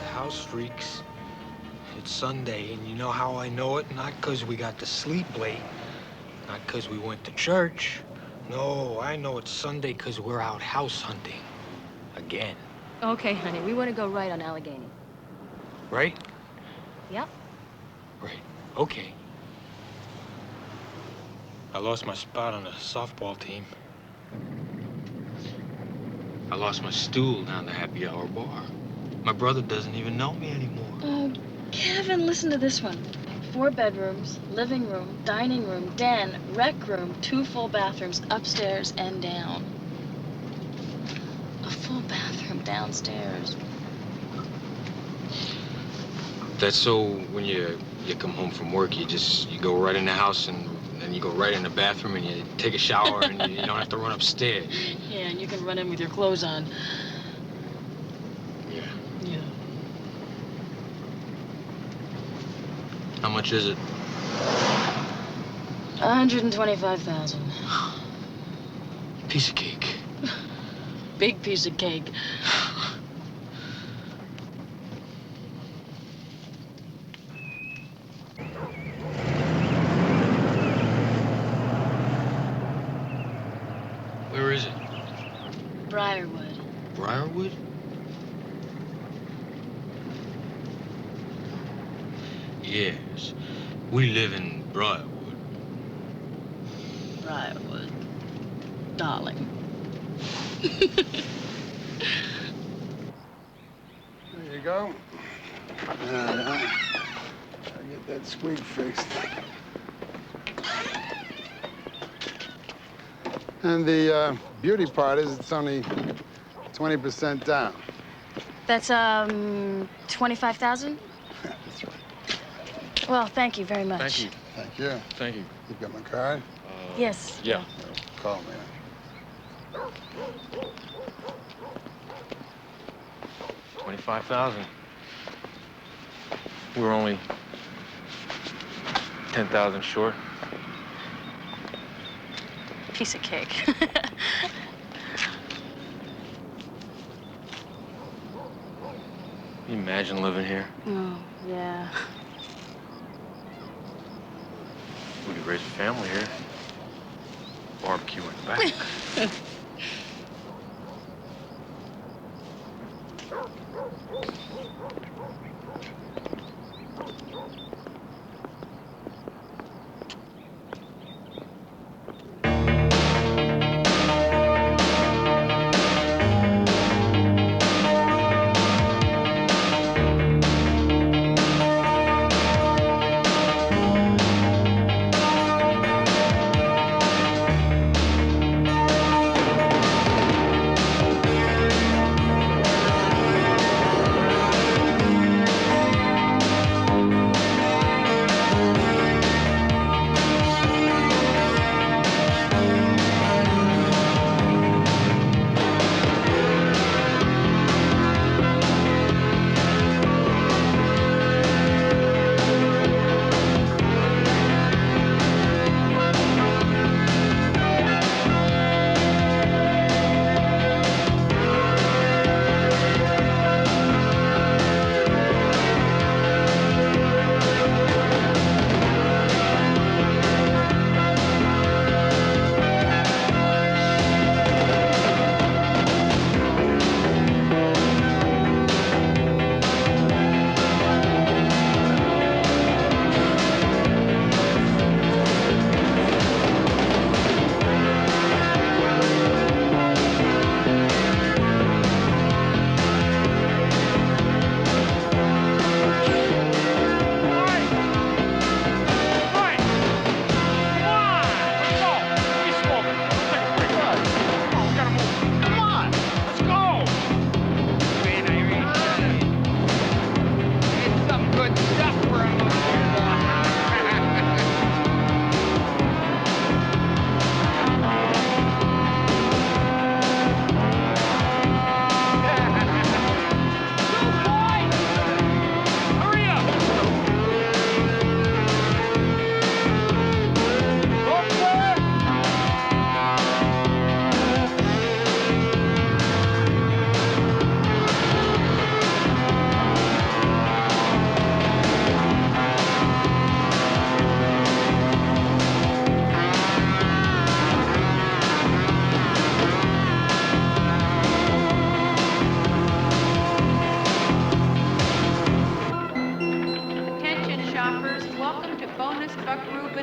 house freaks. It's Sunday, and you know how I know it? Not 'cause we got to sleep late, not 'cause we went to church. No, I know it's Sunday 'cause we're out house hunting. Again. Okay, honey, we want to go right on Allegheny. Right? Yep. Right. Okay. I lost my spot on the softball team. I lost my stool down the happy hour bar. My brother doesn't even know me anymore. Oh, Kevin, listen to this one. 4 bedrooms, living room, dining room, den, rec room, 2 full bathrooms upstairs and down. A full bathroom downstairs. That's so when you come home from work, you go right in the house and you go right in the bathroom and you take a shower and you don't have to run upstairs. Yeah, and you can run in with your clothes on. Yeah. Yeah. How much is it? 125,000. Piece of cake. Big piece of cake. Where is it? Briarwood. Briarwood? Yes. We live in Briarwood. Briarwood. Darling. There you go. I'll get that squeak fixed. And the beauty part is it's only 20% down. That's, 25,000? That's right. Well, thank you very much. Thank you. Thank you. Thank you. You've got my card? Yes. Yeah. Call me. 25,000. We're only 10,000 short. Piece of cake. Can you imagine living here? Oh, yeah. We could raise a family here. Barbecue in the back.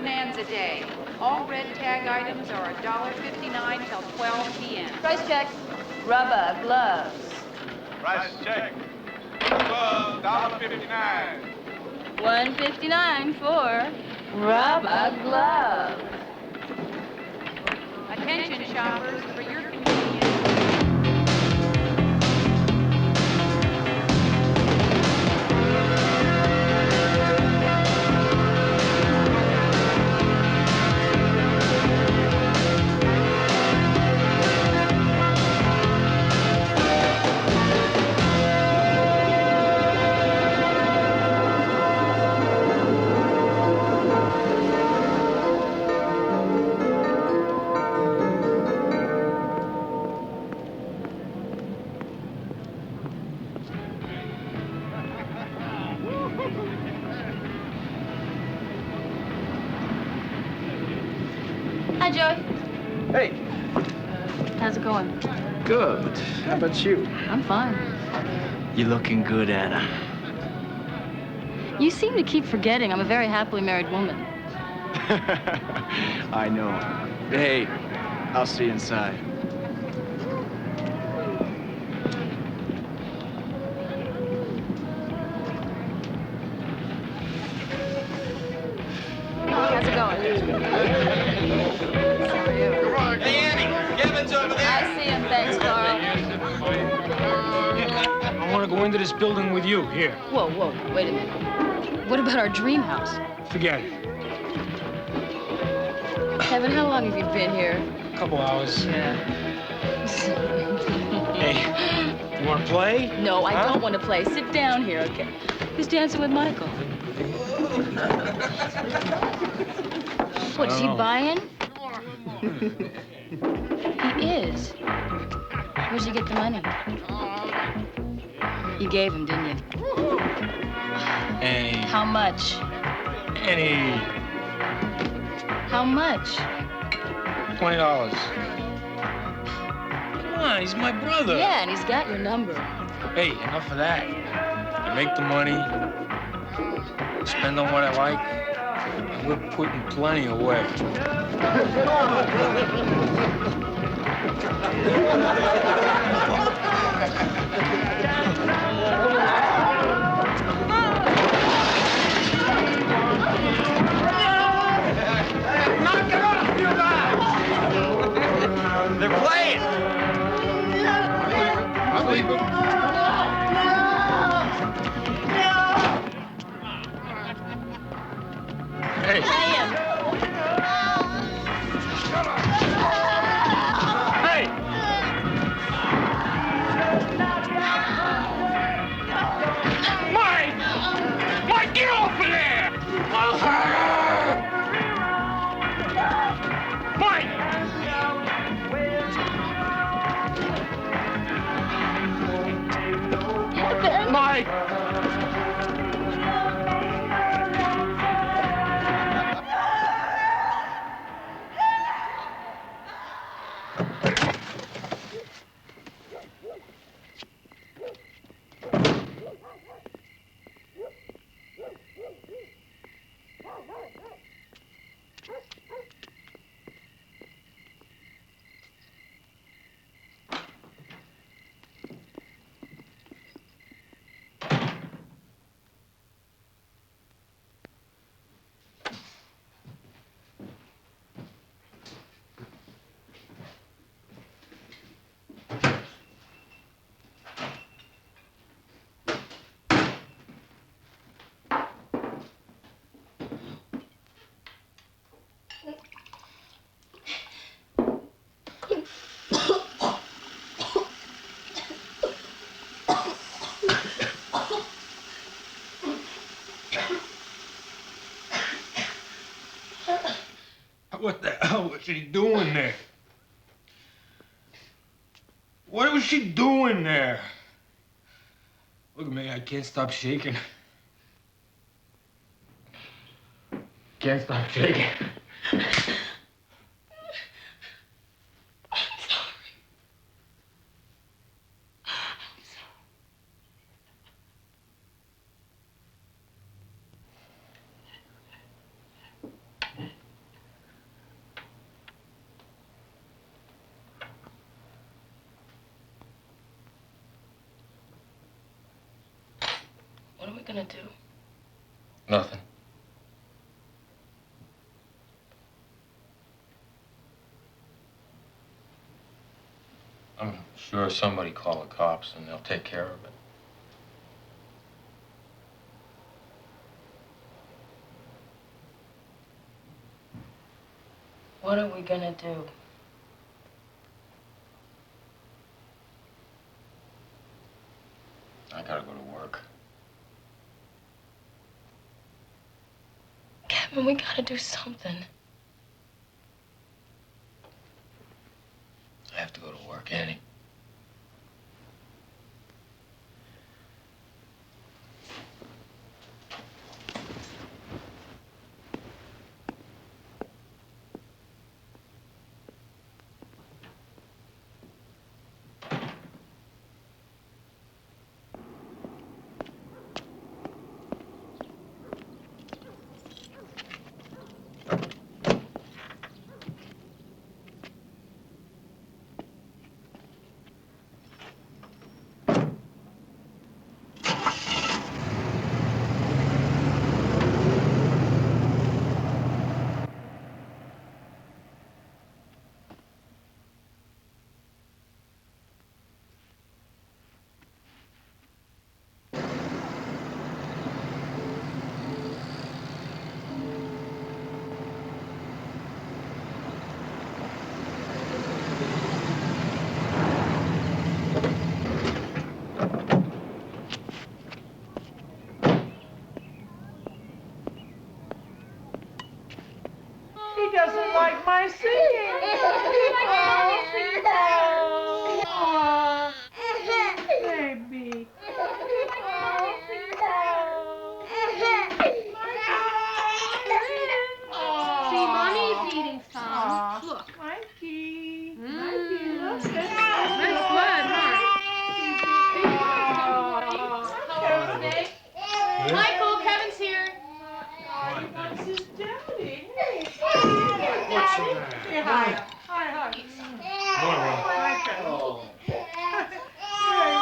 Bonanza Day. All red tag items are $1.59 till 12 p.m. Price check. Rubber gloves. Price check. $1.59. $1.59 for Rubber gloves. Attention shoppers, for your convenience. Hi, Joey. Hey, How's it going? good. How about you? I'm fine. You're looking good, Anna. You seem to keep forgetting I'm a very happily married woman. I know. Hey, I'll see you inside. How's it going? Hey, Annie, Kevin's over there. I see him. Thanks, Carl. I want to go into this building with you. Here, Whoa, wait a minute. What about our dream house? forget it. Kevin, how long have you been here? A couple hours. Yeah. Hey, you want to play? No, I Huh? don't want to play. Sit down here, okay? Who's dancing with Michael? What, is he Oh. buying? He is. Where'd you get the money? You gave him, didn't you? Hey, How much? Annie, How much? $20. Come on, he's my brother. Yeah, and he's got your number. Hey, enough of that. You make the money, spend on what I like, and we're putting plenty away. They're playing. I'll leave him. Hey. Hey! Mike! Mike, get off of there! Mike! Mike! What the hell was she doing there? What was she doing there? Look at me, I can't stop shaking. Can't stop shaking. What are we gonna do? Nothing. I'm sure somebody call the cops and they'll take care of it. What are we gonna do? I gotta go to work. Kevin, we gotta do something. I have to go to work, Annie. He doesn't like my singing. Oh, baby. See, Mommy's eating some. Aw, Look. Mikey. Mikey, look at Nice blood, huh? Michael, Kevin's here. He wants his daddy. Hey. What's the matter? Say hi. Hi. Michael. He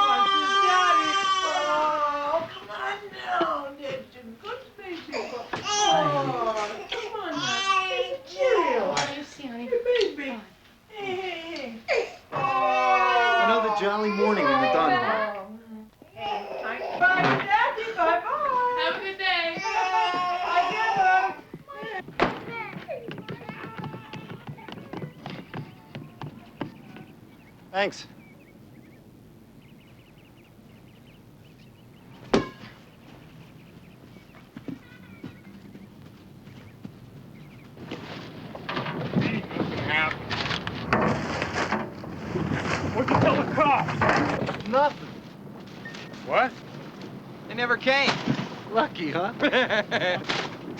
wants his daddy. Oh, come on now. That's a good baby boy. Oh, come on now. Chill. What do you see, honey? Hey, baby. Hey. Another jolly morning in the Dunbar. Bye, Daddy. Bye-bye. Have a good day. I get her. Thanks. What'd you tell the cops? Nothing. What? They never came. Lucky, huh?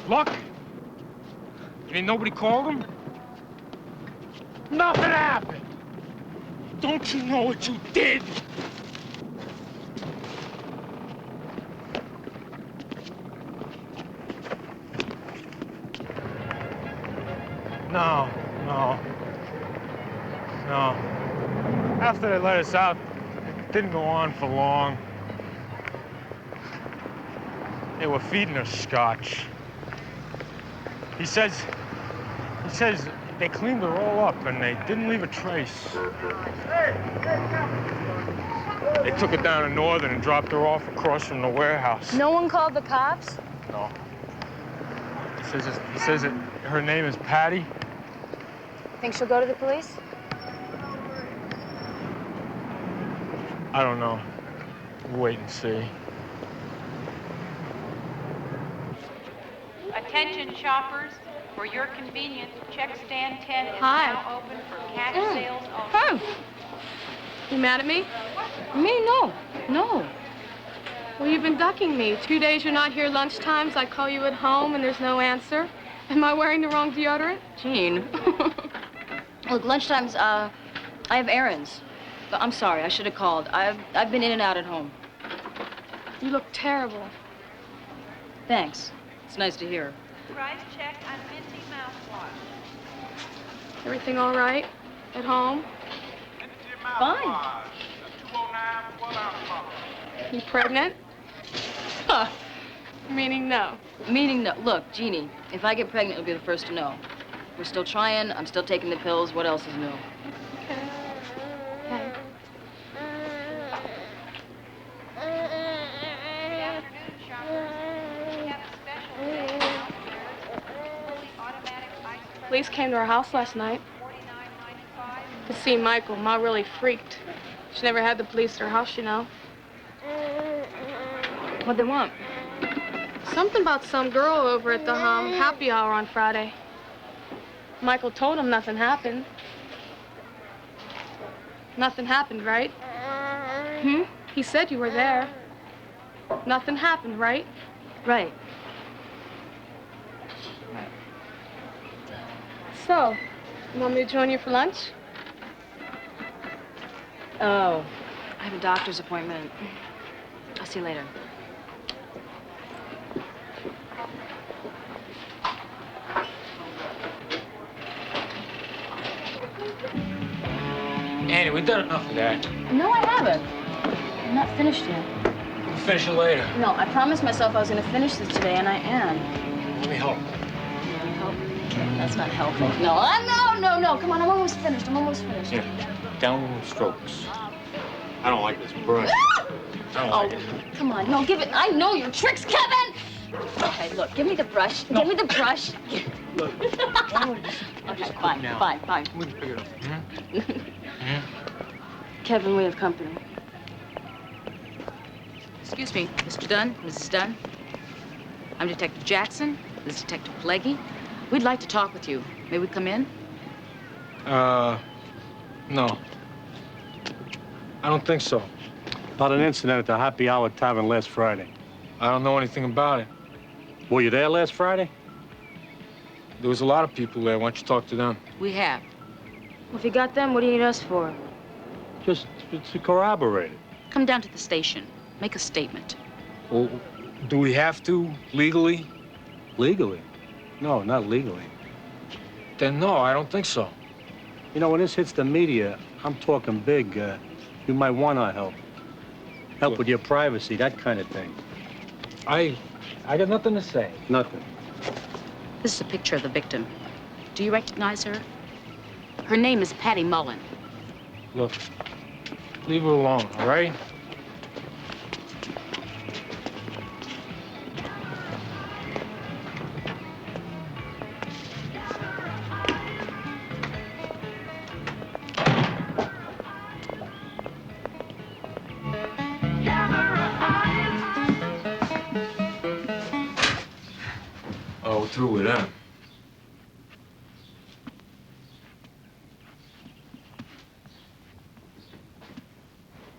Luck? You mean nobody called him? Nothing happened. Don't you know what you did? No. After they let us out, it didn't go on for long. They were feeding us scotch. He says they cleaned her all up and they didn't leave a trace. They took her down to Northern and dropped her off across from the warehouse. No one called the cops? No. He says that her name is Patty. Think she'll go to the police? I don't know. We'll wait and see. Attention shoppers, for your convenience, check stand 10 is Hi. now open for cash sales only. Oh. You mad at me? Me? No. Well, you've been ducking me. 2 days you're not here lunchtimes. I call you at home and there's no answer. Am I wearing the wrong deodorant? Gene. Look, lunchtimes, I have errands. But I'm sorry, I should have called. I've been in and out at home. You look terrible. Thanks. It's nice to hear. Price check on Minty mouthwash. Everything all right? At home? Fine. You pregnant? Meaning no. Meaning no. Look, Jeannie, if I get pregnant, you'll be the first to know. We're still trying. I'm still taking the pills. What else is new? Okay. Okay. Good afternoon, shoppers. We have a special sale downstairs. Fully automatic ice press Police came to our house last night $49.95. to see Michael. Ma really freaked. She never had the police at her house, you know. What'd they want? Something about some girl over at the happy hour on Friday. Michael told him nothing happened. Nothing happened, right? He said you were there. Nothing happened, right? Right. So, you want me to join you for lunch? Oh, I have a doctor's appointment. I'll see you later. Annie, we've done enough of that. No, I haven't. I'm not finished yet. We'll finish it later. No, I promised myself I was going to finish this today, and I am. Let me help. Help? That's not helpful. No, no. Come on, I'm almost finished. Here, downward strokes. I don't like this brush. I don't like it. Come on, no, give it. I know your tricks, Kevin! Okay, look, give me the brush. No. Give me the brush. Look, why don't we Okay, just fine, now? fine. We can pick it up. Kevin, we have company. Excuse me, Mr. Dunn, Mrs. Dunn. I'm Detective Jackson. This is Detective Pileggi. We'd like to talk with you. May we come in? No. I don't think so. About an incident at the Happy Hour Tavern last Friday. I don't know anything about it. Were you there last Friday? There was a lot of people there. Why don't you talk to them? We have. Well, if you got them, what do you need us for? Just to corroborate it. Come down to the station. Make a statement. Well, do we have to, legally? Legally? No, not legally. Then no, I don't think so. You know, when this hits the media, I'm talking big. You might want our help. Help with your privacy, that kind of thing. I got nothing to say. Nothing. This is a picture of the victim. Do you recognize her? Her name is Patty Mullen. Look, leave her alone, all right? Oh, we're through with them.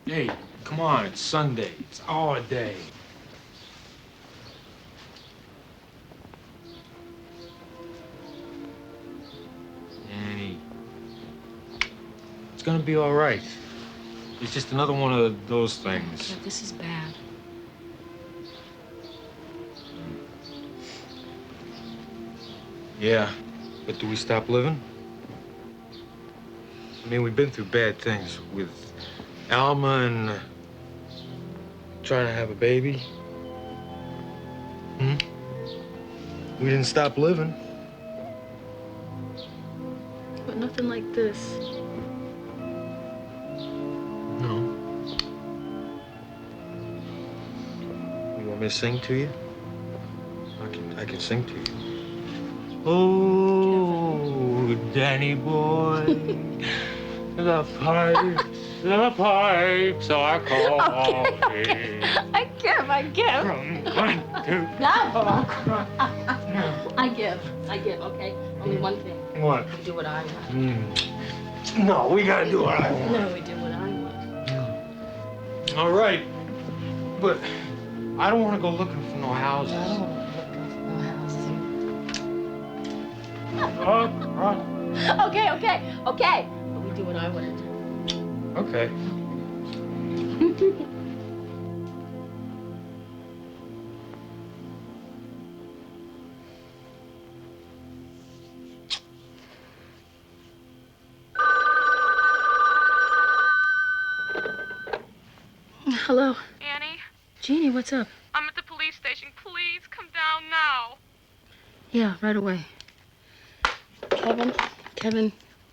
Hey, come on, it's Sunday. It's our day. Annie, it's gonna be all right. It's just another one of those things. Yeah, this is bad. Yeah, but do we stop living? I mean, we've been through bad things with Alma and trying to have a baby. We didn't stop living. But nothing like this. No. You want me to sing to you? I can sing to you. Oh, Danny boy, the pipes are calling. I give. From one to No. I give, okay? Only one thing. what? Do what I want. No, we gotta do what I want. No, we do what I want. All right, but I don't want to go looking for no houses. I don't want to look for no house. Okay. But we do what I want to do. Okay. Hello. Annie, Jeannie, what's up? I'm at the police station. Please, come down now. Yeah, right away.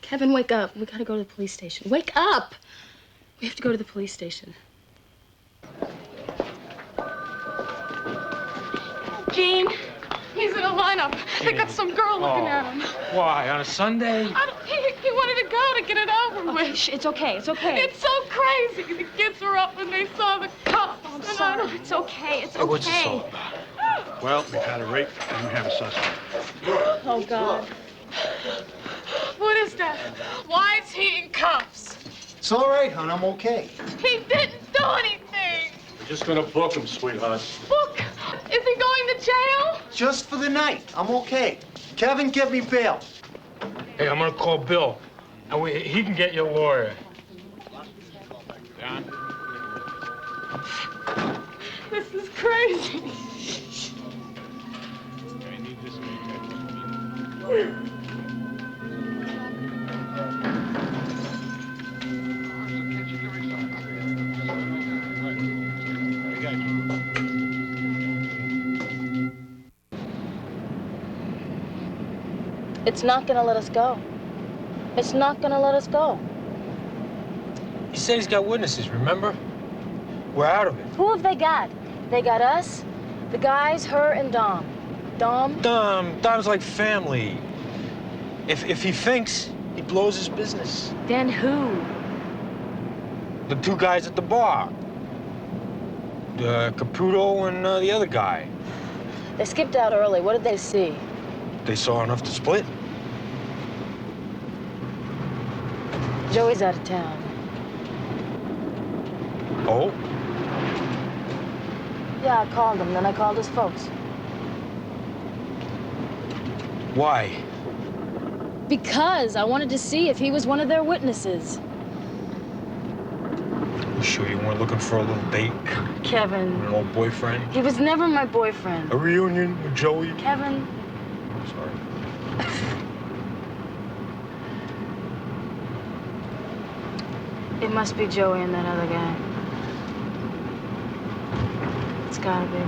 Kevin, wake up. We gotta go to the police station. Wake up! We have to go to the police station. Gene, he's in a lineup. They got some girl looking at him. Why, on a Sunday? He wanted to go to get it over with. It's okay. It's okay. It's so crazy. The kids were up when they saw the cops. I'm sorry. It's okay. It's Hey, what's this all okay. about? Well, we've had a rape and we have a suspect. Oh, God. What is that? Why is he in cuffs? It's all right, hon. I'm okay. He didn't do anything. We're just gonna book him, sweetheart. Look, is he going to jail? Just for the night. I'm okay. Kevin, get me bail. Hey, I'm gonna call Bill. And he can get you a lawyer. John? This is crazy. I need this It's not gonna let us go. It's not gonna let us go. He said he's got witnesses, remember? We're out of it. Who have they got? They got us, the guys, her, and Dom. Dom's like family. If he thinks, he blows his business. Then who? The two guys at the bar. Caputo and the other guy. They skipped out early. What did they see? They saw enough to split. Joey's out of town. Oh? Yeah, I called him. Then I called his folks. Why? Because I wanted to see if he was one of their witnesses. You sure you weren't looking for a little date? Kevin. An old boyfriend? He was never my boyfriend. A reunion with Joey? Kevin. Sorry. It must be Joey and that other guy. It's gotta be.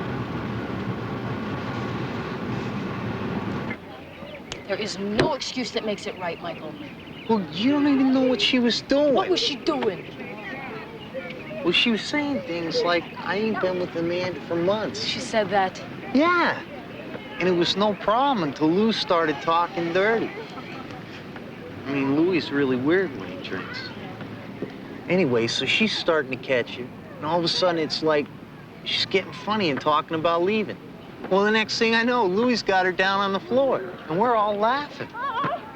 There is no excuse that makes it right, Michael. Well, you don't even know what she was doing. What was she doing? Well, she was saying things like, I ain't been with Amanda for months. She said that. Yeah. And it was no problem until Lou started talking dirty. I mean, Louis is really weird when he drinks. Anyway, so she's starting to catch it. And all of a sudden, it's like she's getting funny and talking about leaving. Well, the next thing I know, Louis got her down on the floor. And we're all laughing.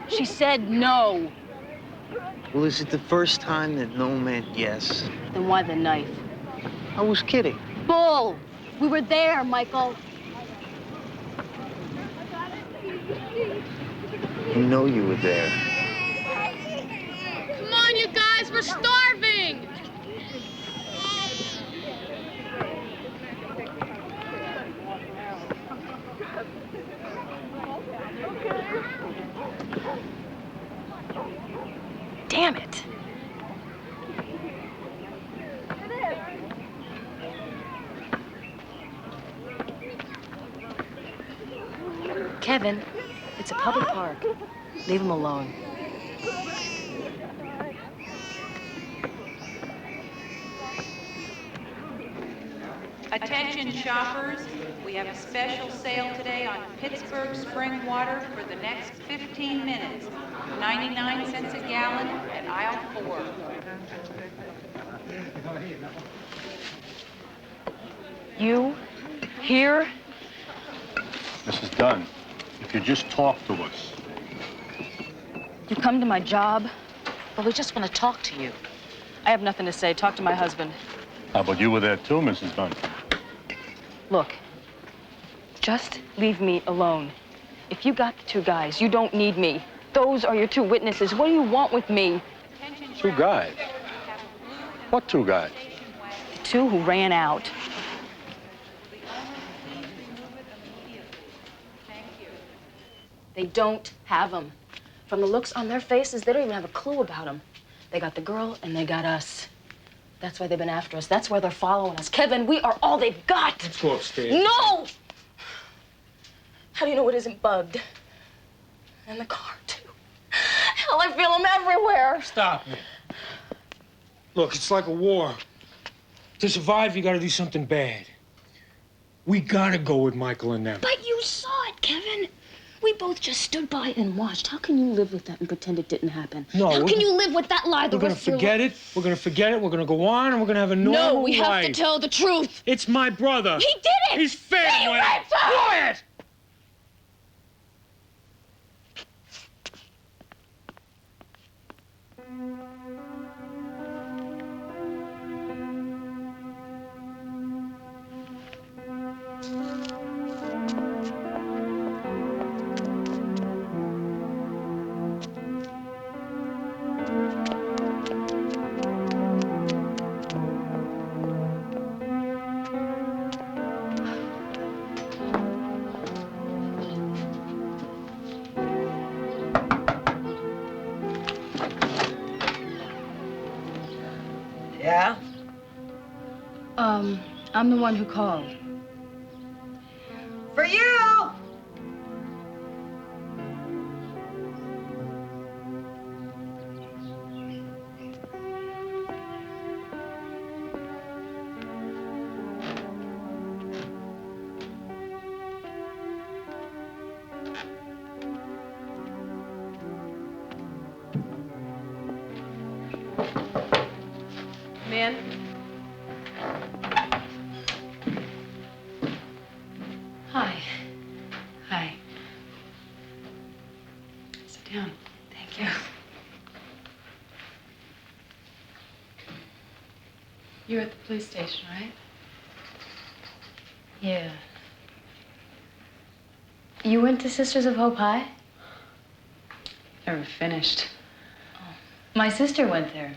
She said no. Well, is it the first time that no meant yes? Then why the knife? I was kidding. Bull! We were there, Michael. You know you were there. Come on, you guys, we're starving. Damn it. Kevin, it's a public park. Leave him alone. Attention shoppers, we have a special sale today on Pittsburgh spring water for the next 15 minutes. 99 cents a gallon at aisle 4. You? Here? Mrs. Dunn, if you just talk to us. You come to my job? Well, we just want to talk to you. I have nothing to say. Talk to my husband. How about you were there too, Mrs. Dunn? Look, just leave me alone. If you got the two guys, you don't need me. Those are your two witnesses. What do you want with me? Two guys? What two guys? The two who ran out. They don't have them. From the looks on their faces, they don't even have a clue about them. They got the girl and they got us. That's why they've been after us. That's why they're following us. Kevin, we are all they've got. Let's go upstairs. No! How do you know it isn't bugged? And the car, too. Hell, I feel them everywhere. Stop it. Look, it's like a war. To survive, you gotta do something bad. We gotta go with Michael and them. But you saw it, Kevin. We both just stood by and watched. How can you live with that and pretend it didn't happen? No, How can you live with that lie the We're gonna rest of your forget life? it. We're gonna forget it. We're gonna go on, and we're gonna have a normal No, we have life. to tell the truth. It's my brother. He did it! He's fed He with it. raped her! Quiet! Yeah? I'm the one who called. For you! Man. Hi. Hi. Sit down. Thank you. You're at the police station, right? Yeah. You went to Sisters of Hope High? Never finished. My sister went there.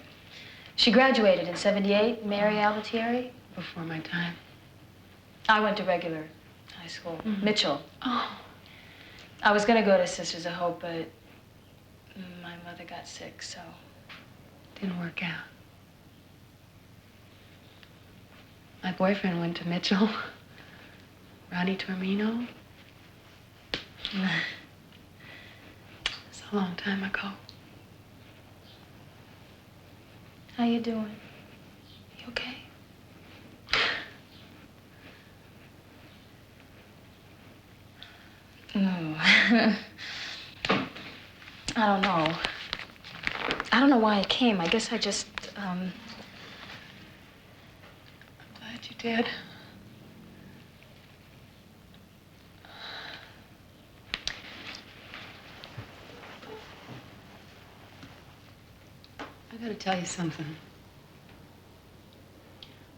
She graduated in '78, Mary Alvatieri. Before my time. I went to regular high school, Mitchell. Oh. I was gonna go to Sisters of Hope, but my mother got sick, so. Didn't work out. My boyfriend went to Mitchell. Ronnie Tormino. It's a long time ago. How you doing? You okay? No. I don't know. I don't know why I came. I guess I just, I'm glad you did. I gotta tell you something.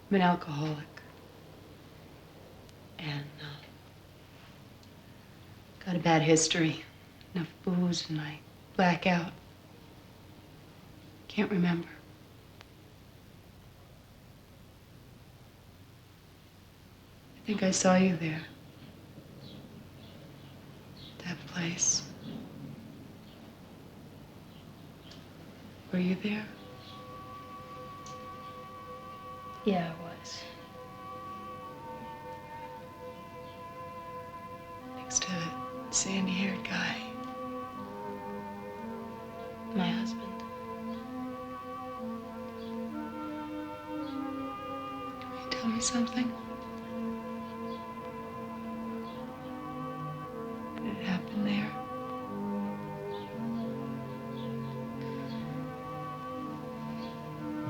I'm an alcoholic. And, got a bad history. Enough booze and I black out. Can't remember. I think I saw you there. That place. Were you there? yeah, I was. Next to that sandy-haired guy. My husband. Will you tell me something? Did it happen there?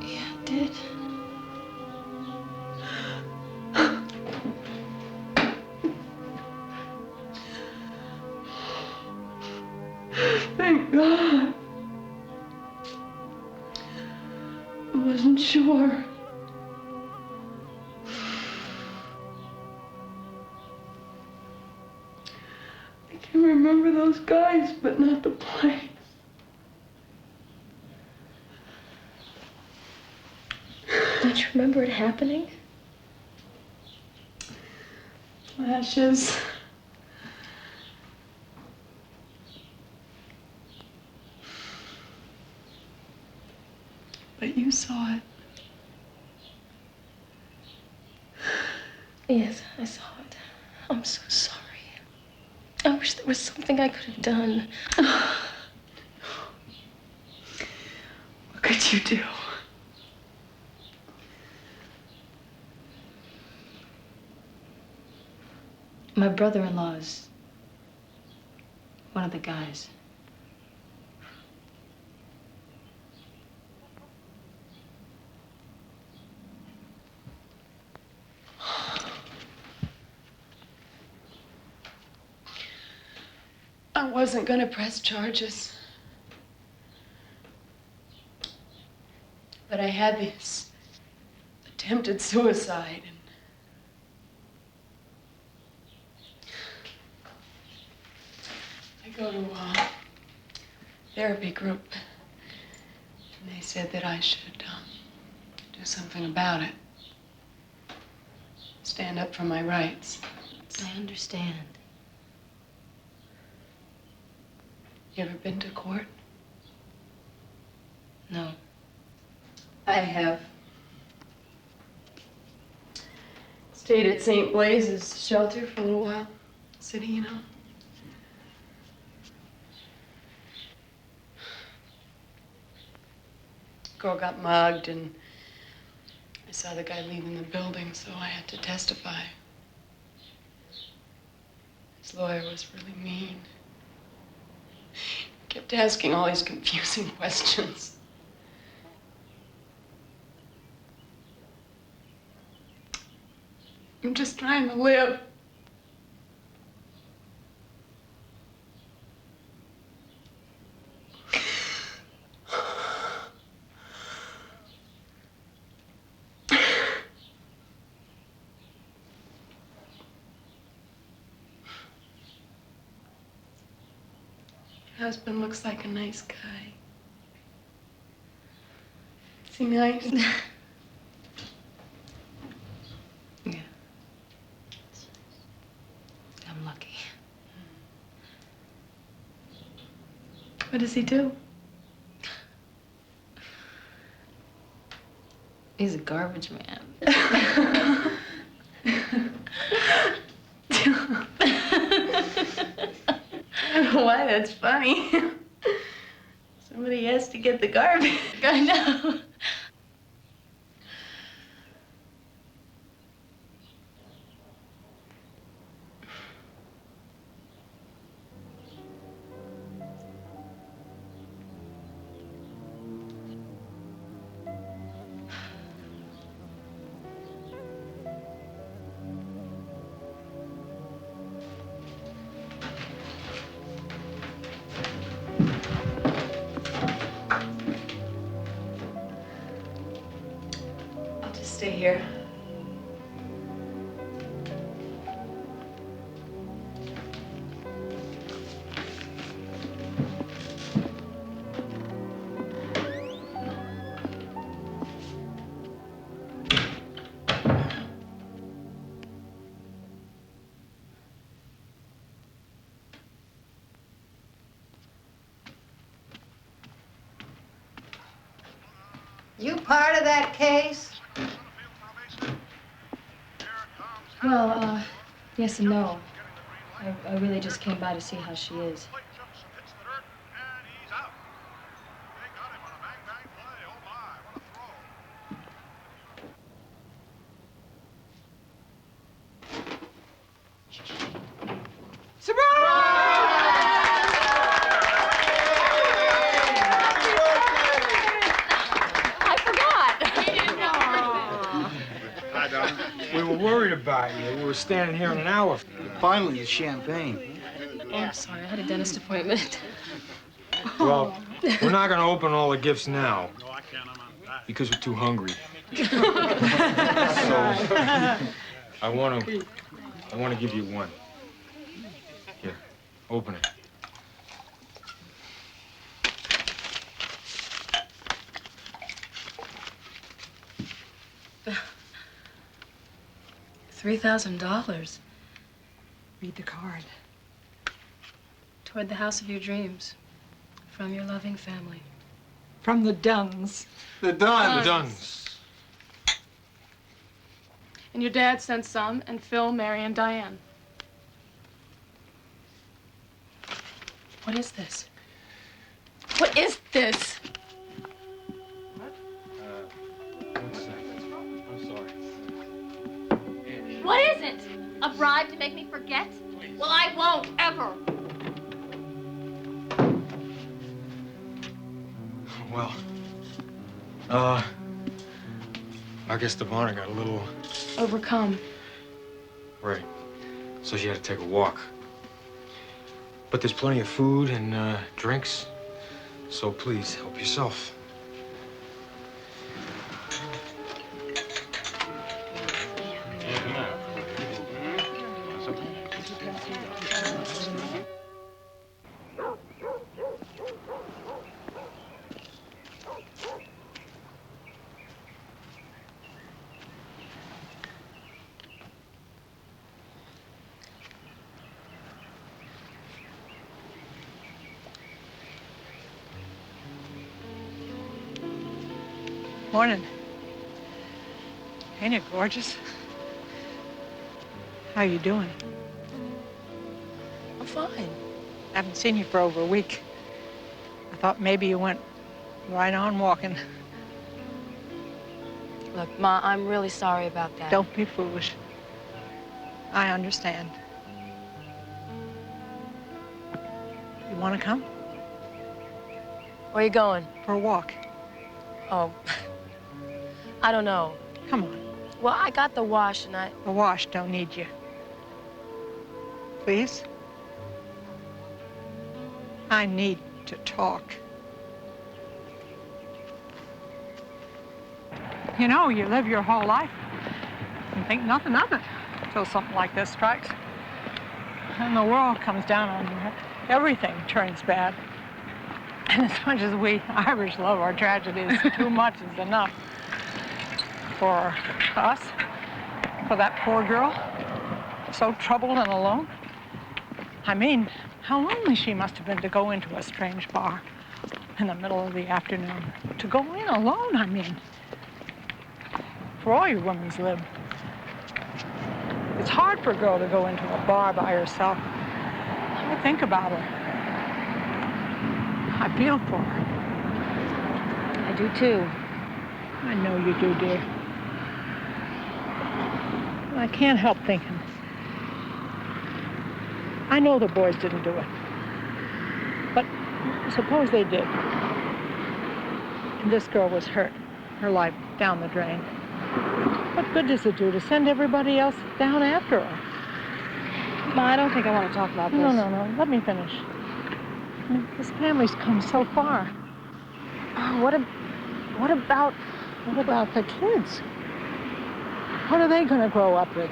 Yeah, it did. Thank God. I wasn't sure. I can remember those guys, but not the place. Don't you remember it happening? Flashes. But you saw it. Yes, I saw it. I'm so sorry. I wish there was something I could have done. What could you do? My brother-in-law is one of the guys. I wasn't gonna press charges. But I had this attempted suicide. And I go to a therapy group. And they said that I should do something about it. Stand up for my rights. I understand. You ever been to court? No. I have. Stayed at St. Blaise's shelter for a little while. City, you know. Girl got mugged and I saw the guy leaving the building, so I had to testify. His lawyer was really mean. Kept asking all these confusing questions. I'm just trying to live. Your husband looks like a nice guy. Is he nice? Yeah. I'm lucky. What does he do? He's a garbage man. I don't know why that's funny. Somebody has to get the garbage. I know. I'll just stay here. You part of that case? Well, yes and no. I really just came by to see how she is. I forgot. Hi, Don. We were worried about you. We were standing here in an hour. Finally, the champagne. Oh, I'm sorry. I had a dentist appointment. Well, we're not going to open all the gifts now because we're too hungry. So, I want to give you one. Here, open it. $3,000 Read the card. toward the house of your dreams from your loving family. From the Duns. The Duns. The Duns. And your dad sent some, and Phil, Mary, and Diane. What is this? What is this? One second. I'm sorry. What is it? A bribe to make me forget? Please. Well, I won't, ever. Well, I guess Devonna got a little... Overcome. Right. So she had to take a walk. But there's plenty of food and drinks, so please help yourself. Morning. Ain't it gorgeous? How you doing? I'm fine. Haven't seen you for over a week. I thought maybe you went right on walking. Look, Ma, I'm really sorry about that. Don't be foolish. I understand. You want to come? Where you going? For a walk. Oh, I don't know. Come on. Well, I got the wash and The wash don't need you. Please? I need to talk. You know, you live your whole life and think nothing of it until something like this strikes. And the world comes down on you. Everything turns bad. And as much as we Irish love our tragedies, too much is enough. For us, for that poor girl, so troubled and alone. I mean, how lonely she must have been to go into a strange bar in the middle of the afternoon. To go in alone, I mean. For all your women's lib. It's hard for a girl to go into a bar by herself. I think about her. I feel for her. I do too. I know you do, dear. I can't help thinking. I know the boys didn't do it. But suppose they did. And this girl was hurt. Her life down the drain. What good does it do to send everybody else down after her? Ma, I don't think I want to talk about this. No. Let me finish. I mean, this family's come so far. What about the kids? What are they going to grow up with?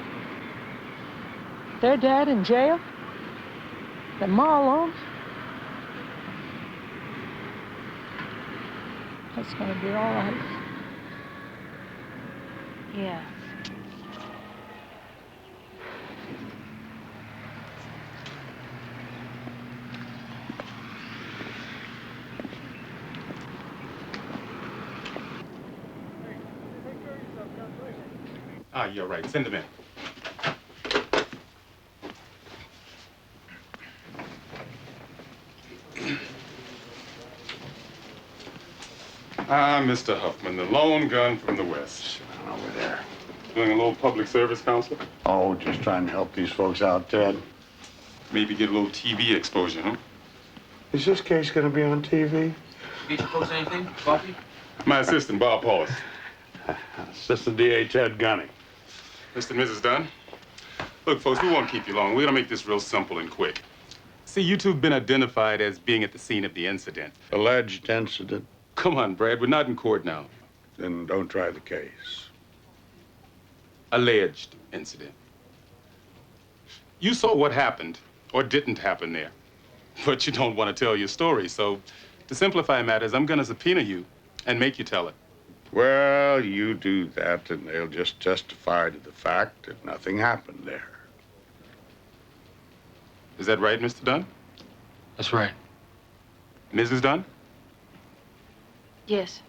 Their dad in jail? Their ma alone? That's going to be all right. Yeah. Ah, you're right. Send them in. Mr. Huffman, the lone gun from the West. Over there. Doing a little public service, counsel? Oh, just trying to help these folks out, Ted. Maybe get a little TV exposure, huh? Is this case going to be on TV? Get you folks anything? Coffee? My assistant, Bob Paulus. Assistant DA Ted Gunning. Mr. and Mrs. Dunn. Look, folks, we won't keep you long. We're gonna make this real simple and quick. See, you two have been identified as being at the scene of the incident. Alleged incident? Come on, Brad. We're not in court now. Then don't try the case. Alleged incident. You saw what happened or didn't happen there, but you don't want to tell your story. So, to simplify matters, I'm gonna subpoena you and make you tell it. Well, you do that, and they'll just testify to the fact that nothing happened there. Is that right, Mr. Dunn? That's right. Mrs. Dunn? Yes.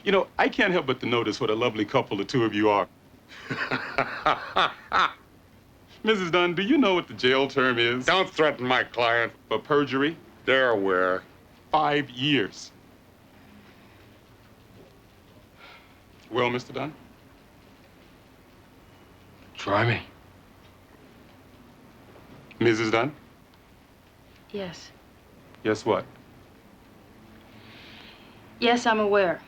You know, I can't help but to notice what a lovely couple the two of you are. Mrs. Dunn, do you know what the jail term is? Don't threaten my client. For perjury? They're aware. 5 years. Well, Mr. Dunn? Try me. Mrs. Dunn? Yes. Yes, what? Yes, I'm aware.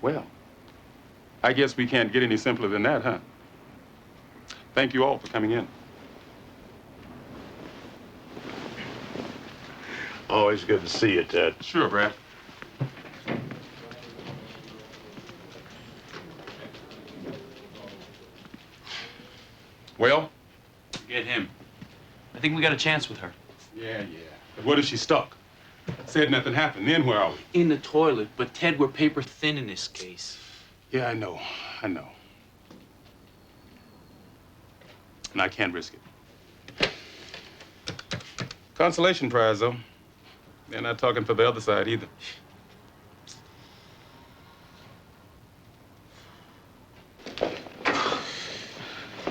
Well, I guess we can't get any simpler than that, huh? Thank you all for coming in. Always good to see you, Ted. Sure, Brad. Well? Get him. I think we got a chance with her. Yeah. But what if she stuck? Said nothing happened. Then where are we? In the toilet, but Ted, we're paper thin in this case. Yeah, I know. And I can't risk it. Consolation prize, though. They're not talking for the other side either.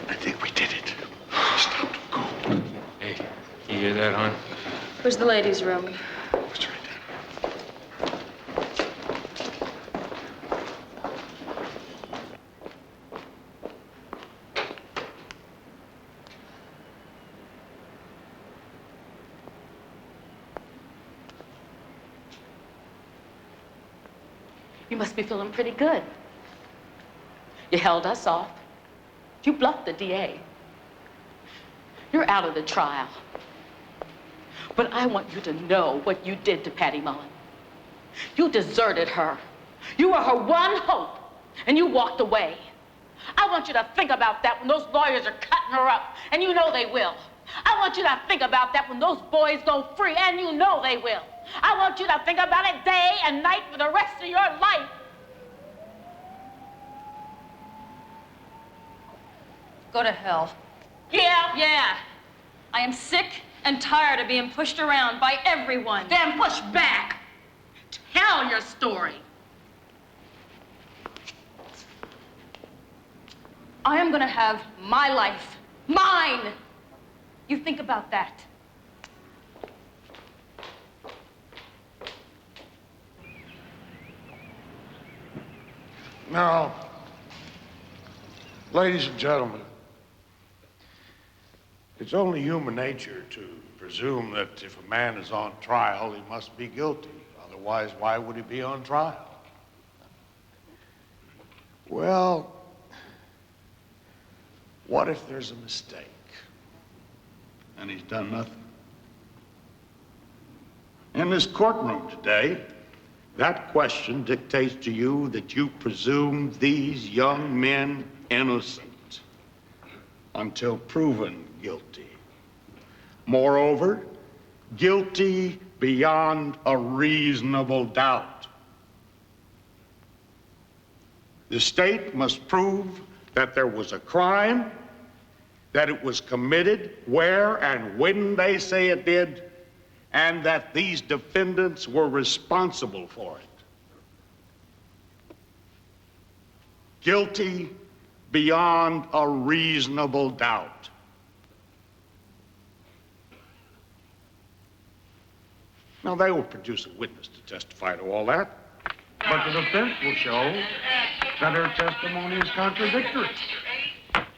I think we did it. Stop. Go. Hey, you hear that, hon? Where's the ladies' room? It's right there. You must be feeling pretty good. You held us off. You bluffed the DA. You're out of the trial. But I want you to know what you did to Patty Mullen. You deserted her. You were her one hope, and you walked away. I want you to think about that when those lawyers are cutting her up, and you know they will. I want you to think about that when those boys go free, and you know they will. I want you to think about it day and night for the rest of your life. Go to hell. Yeah. I am sick and tired of being pushed around by everyone. Then push back. Tell your story. I am gonna have my life. Mine! You think about that. Now, ladies and gentlemen, it's only human nature to presume that if a man is on trial, he must be guilty. Otherwise, why would he be on trial? Well, what if there's a mistake? And he's done nothing. In this courtroom today, that question dictates to you that you presume these young men innocent until proven guilty. Moreover, guilty beyond a reasonable doubt. The state must prove that there was a crime, that it was committed where and when they say it did, and that these defendants were responsible for it. Guilty beyond a reasonable doubt. Now, they will produce a witness to testify to all that, but the defense will show that her testimony is contradictory.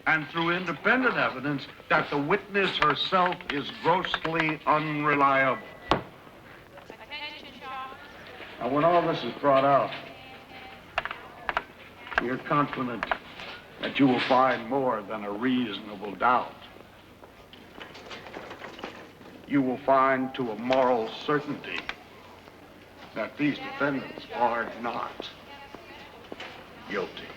And through independent evidence, that the witness herself is grossly unreliable. Now, when all this is brought out, you're confident that you will find more than a reasonable doubt. You will find to a moral certainty that these defendants are not guilty.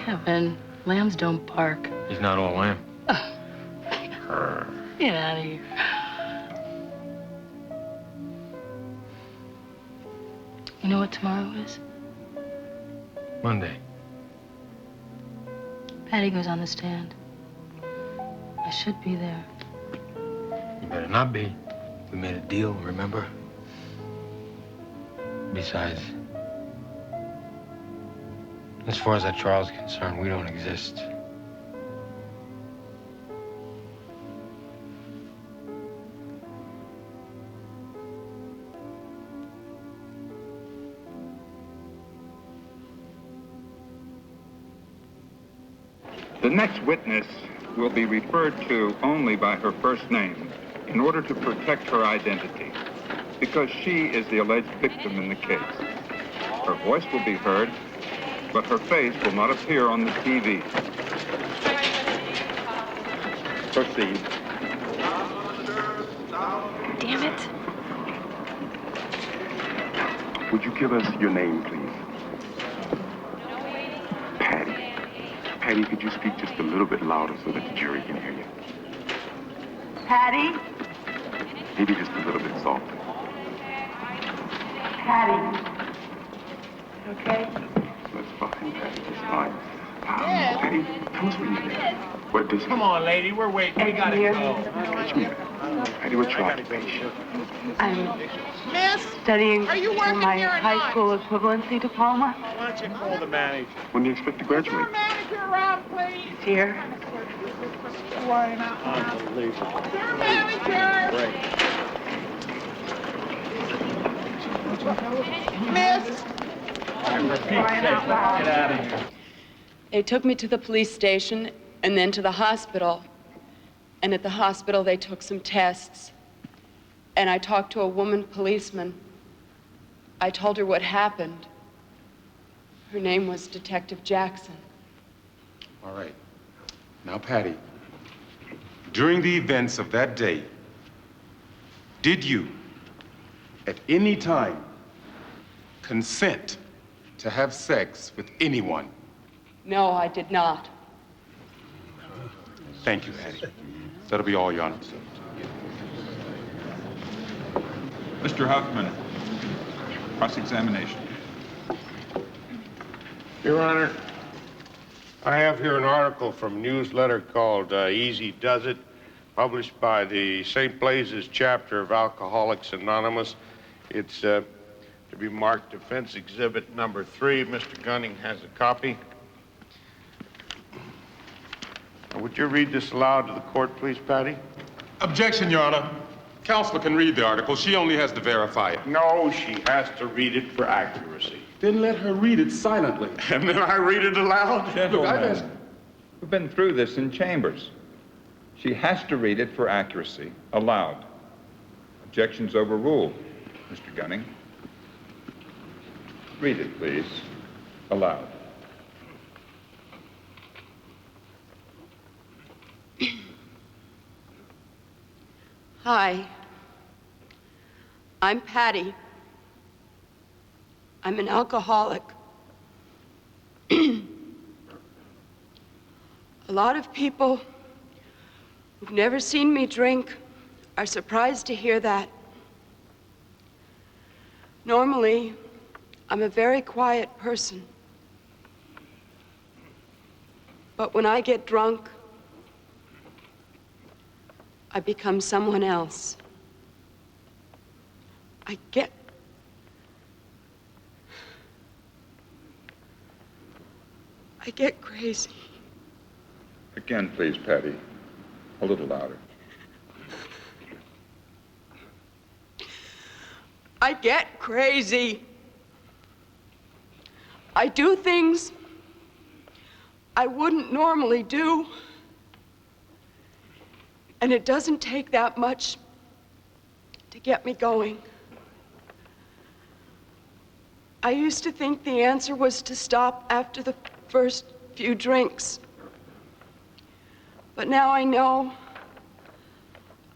Kevin, lambs don't bark. He's not all lamb. Get out of here. You know what tomorrow is? Monday. Patty goes on the stand. I should be there. You better not be. We made a deal, remember? Besides, as far as that trial's concerned, we don't exist. The next witness will be referred to only by her first name in order to protect her identity, because she is the alleged victim in the case. Her voice will be heard, but her face will not appear on the TV. Proceed. Damn it. Would you give us your name, please? Patty. Patty, could you speak just a little bit louder so that the jury can hear you? Patty? Maybe just a little bit softer. Patty. Okay? That's fine, Patty, that's fine. Patty, tell us what you did. What does... Come on, lady, we're waiting. We gotta go. Catch me. Patty, what's your occupation? I'm studying for my high school equivalency diploma. Why don't you call the manager? When do you expect to graduate? Manager around, please. It's here. Why not? Unbelievable. Sir, manager. Great. Miss. For Pete's sake, let's get out of here. They took me to the police station and then to the hospital. And at the hospital, they took some tests. And I talked to a woman policeman. I told her what happened. Her name was Detective Jackson. All right. Now, Patty, during the events of that day, did you, at any time, consent to have sex with anyone? No, I did not. Thank you, Patty. That'll be all, Your Honor. Mr. Huffman, cross-examination. Your Honor, I have here an article from a newsletter called Easy Does It, published by the St. Blaise's chapter of Alcoholics Anonymous. It's to be marked Defense Exhibit number 3. Mr. Gunning has a copy. Now, would you read this aloud to the court, please, Patty? Objection, Your Honor. Counselor can read the article. She only has to verify it. No, she has to read it for accuracy. Then let her read it silently. And then I read it aloud? Look, I've asked... We've been through this in chambers. She has to read it for accuracy, aloud. Objections overruled. Mr. Gunning. Read it, please, aloud. Hi. I'm Patty. I'm an alcoholic. A lot of people who've never seen me drink are surprised to hear that. Normally, I'm a very quiet person. But when I get drunk, I become someone else. I get crazy. Again, please, Patty. A little louder. I get crazy. I do things I wouldn't normally do. And it doesn't take that much to get me going. I used to think the answer was to stop after the first few drinks. But now I know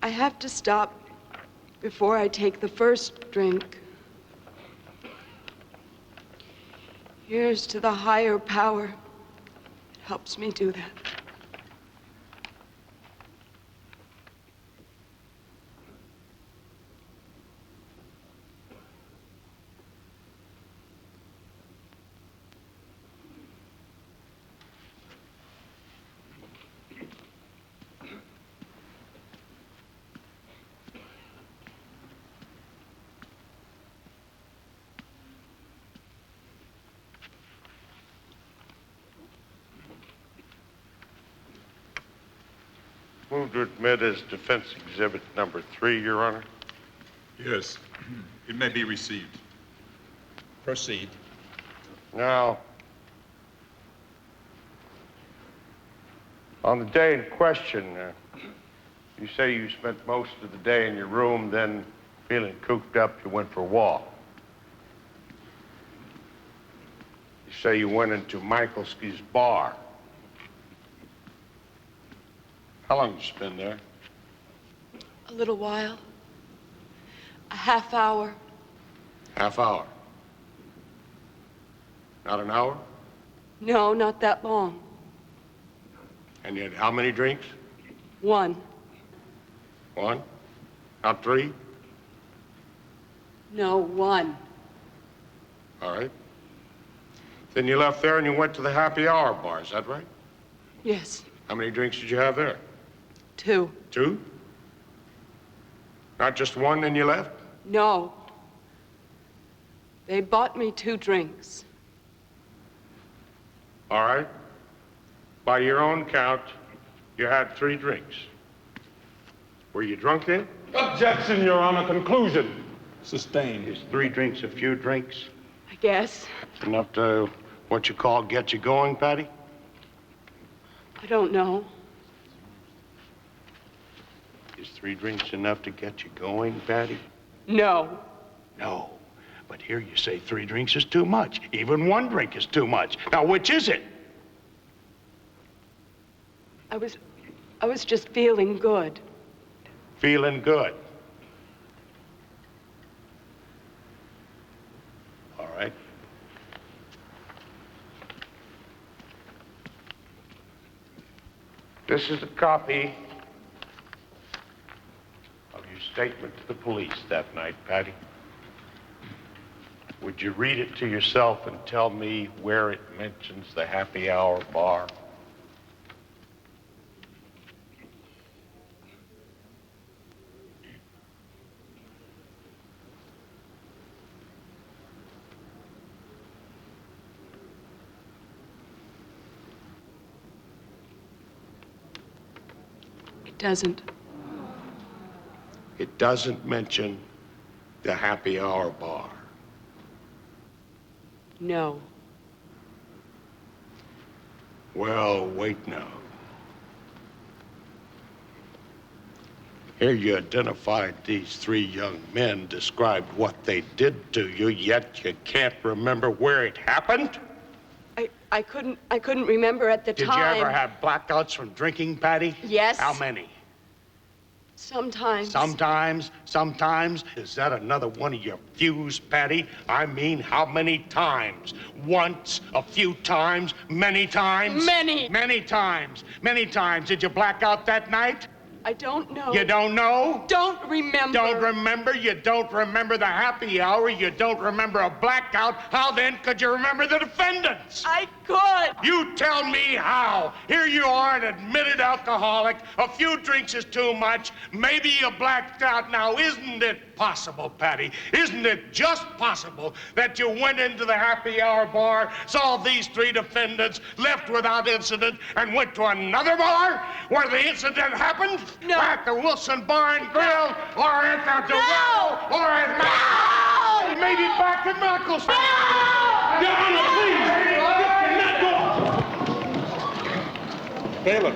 I have to stop before I take the first drink. Here's to the higher power helps me do that. Move to admit as defense exhibit number 3, Your Honor. Yes, it may be received. Proceed. Now, on the day in question, you say you spent most of the day in your room, then feeling cooped up, you went for a walk. You say you went into Michaelski's bar. How long did you spend there? A little while. A half hour. Half hour. Not an hour? No, not that long. And you had how many drinks? One. One? Not 3? No, one. All right. Then you left there and you went to the happy hour bar, is that right? Yes. How many drinks did you have there? 2. 2? Not just one, then you left? No. They bought me 2 drinks. All right. By your own count, you had 3 drinks. Were you drunk then? Objection, Your Honor. Conclusion. Sustained. Is 3 drinks a few drinks? I guess. Enough to, what you call, get you going, Patty? I don't know. Is 3 drinks enough to get you going, Patty? No. No. But here you say 3 drinks is too much. Even 1 drink is too much. Now, which is it? I was just feeling good. Feeling good. All right. This is a copy of your statement to the police that night, Patty. Would you read it to yourself and tell me where it mentions the happy hour bar? It doesn't. It doesn't mention the happy hour bar. No. Well, wait now. Here you identified these 3 young men, described what they did to you, yet you can't remember where it happened? I couldn't remember at the Did time. you ever have blackouts from drinking, Patty? Yes. How many? Sometimes. Sometimes? Is that another one of your views, Patty? I mean, how many times? Once, a few times, many times? Many. Many times. Many times. Did you black out that night? I don't know. You don't know? Don't remember. Don't remember? You don't remember the happy hour? You don't remember a blackout? How then could you remember the defendants? I could. You tell me how. Here you are, an admitted alcoholic. A few drinks is too much. Maybe you blacked out. Now, isn't it possible, Patty? Isn't it just possible that you went into the happy hour bar, saw these 3 defendants, left without incident, and went to another bar where the incident happened? No. At the Wilson Bar and Grill, or at the No. Duell, or at No. maybe back at Michael's. No. Your Honor, please. Taylor.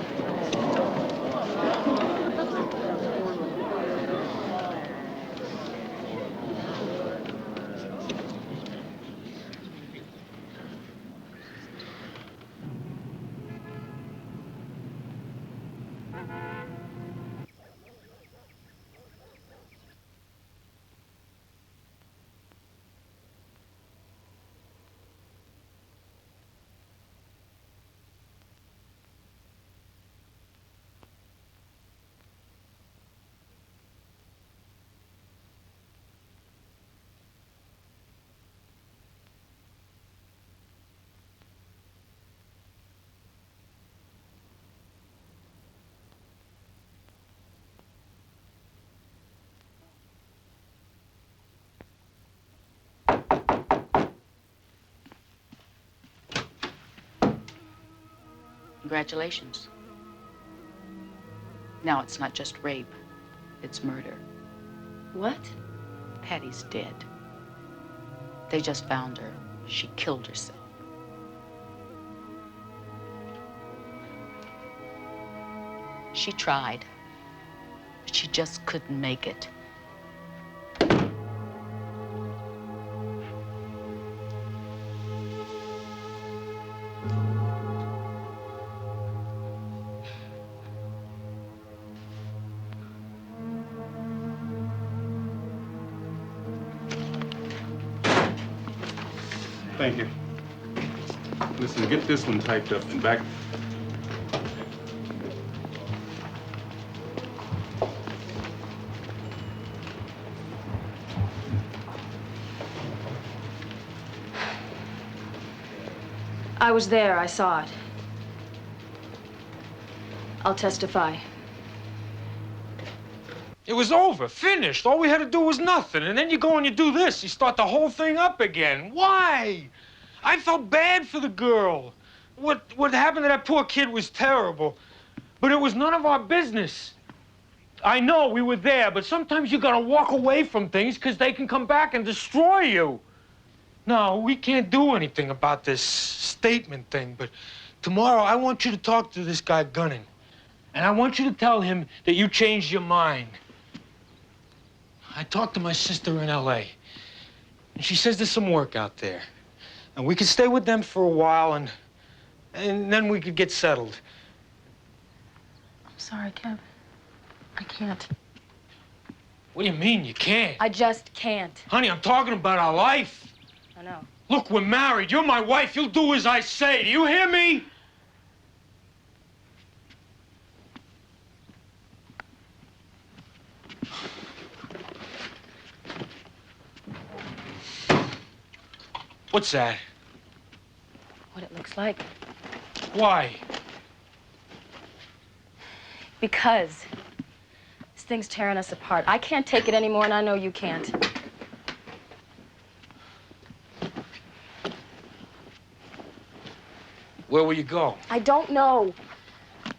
Congratulations. Now it's not just rape, it's murder. What? Patty's dead. They just found her. She killed herself. She tried, but she just couldn't make it. Thank you. Listen, get this one typed up and back. I was there. I saw it. I'll testify. It was over, finished. All we had to do was nothing. And then you go and you do this. You start the whole thing up again. Why? I felt bad for the girl. What happened to that poor kid was terrible. But it was none of our business. I know we were there, but sometimes you gotta walk away from things because they can come back and destroy you. No, we can't do anything about this statement thing, but tomorrow I want you to talk to this guy Gunning. And I want you to tell him that you changed your mind. I talked to my sister in L.A., and she says there's some work out there. And we could stay with them for a while, and then we could get settled. I'm sorry, Kev. I can't. What do you mean, you can't? I just can't. Honey, I'm talking about our life. I know. Look, we're married. You're my wife. You'll do as I say. Do you hear me? What's that? What it looks like. Why? Because this thing's tearing us apart. I can't take it anymore, and I know you can't. Where will you go? I don't know. I'll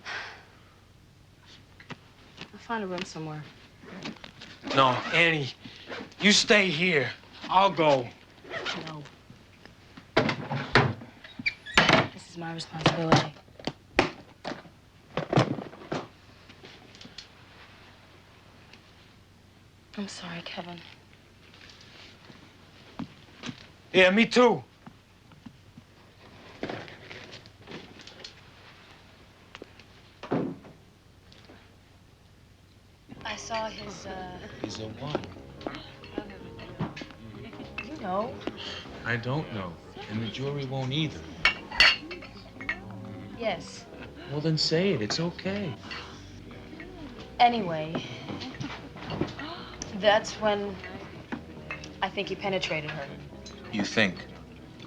find a room somewhere. No, Annie, you stay here. I'll go. No. This is my responsibility. I'm sorry, Kevin. Yeah, me too. I saw his, He's a what? You know. I don't know. And the jury won't either. Yes. Well, then say it. It's okay. Anyway, that's when I think he penetrated her. You think?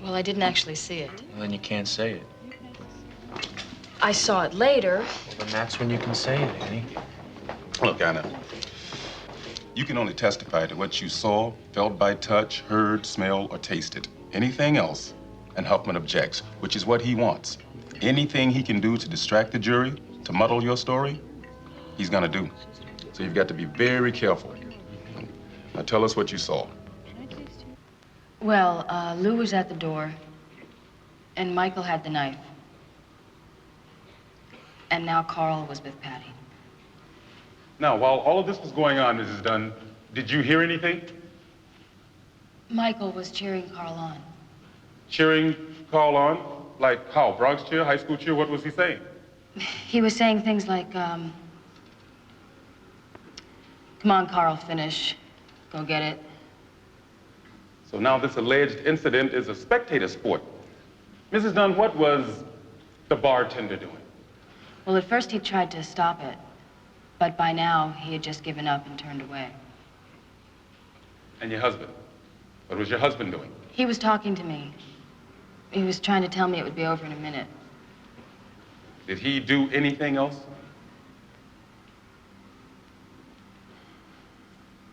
Well, I didn't actually see it. Well, then you can't say it. I saw it later. Well, then that's when you can say it, Annie. Look, Anna, you can only testify to what you saw, felt by touch, heard, smelled, or tasted. Anything else, and Huffman objects, which is what he wants. Anything he can do to distract the jury, to muddle your story, he's gonna do. So you've got to be very careful. Now tell us what you saw. Well, Lou was at the door, and Michael had the knife. And now Carl was with Patty. Now, while all of this was going on, Mrs. Dunn, did you hear anything? Michael was cheering Carl on. Cheering Carl on? Like how? Bronx cheer, high school cheer? What was he saying? He was saying things like, come on, Carl, finish. Go get it. So now this alleged incident is a spectator sport. Mrs. Dunn, what was the bartender doing? Well, at first he tried to stop it, but by now he had just given up and turned away. And your husband? What was your husband doing? He was talking to me. He was trying to tell me it would be over in a minute. Did he do anything else?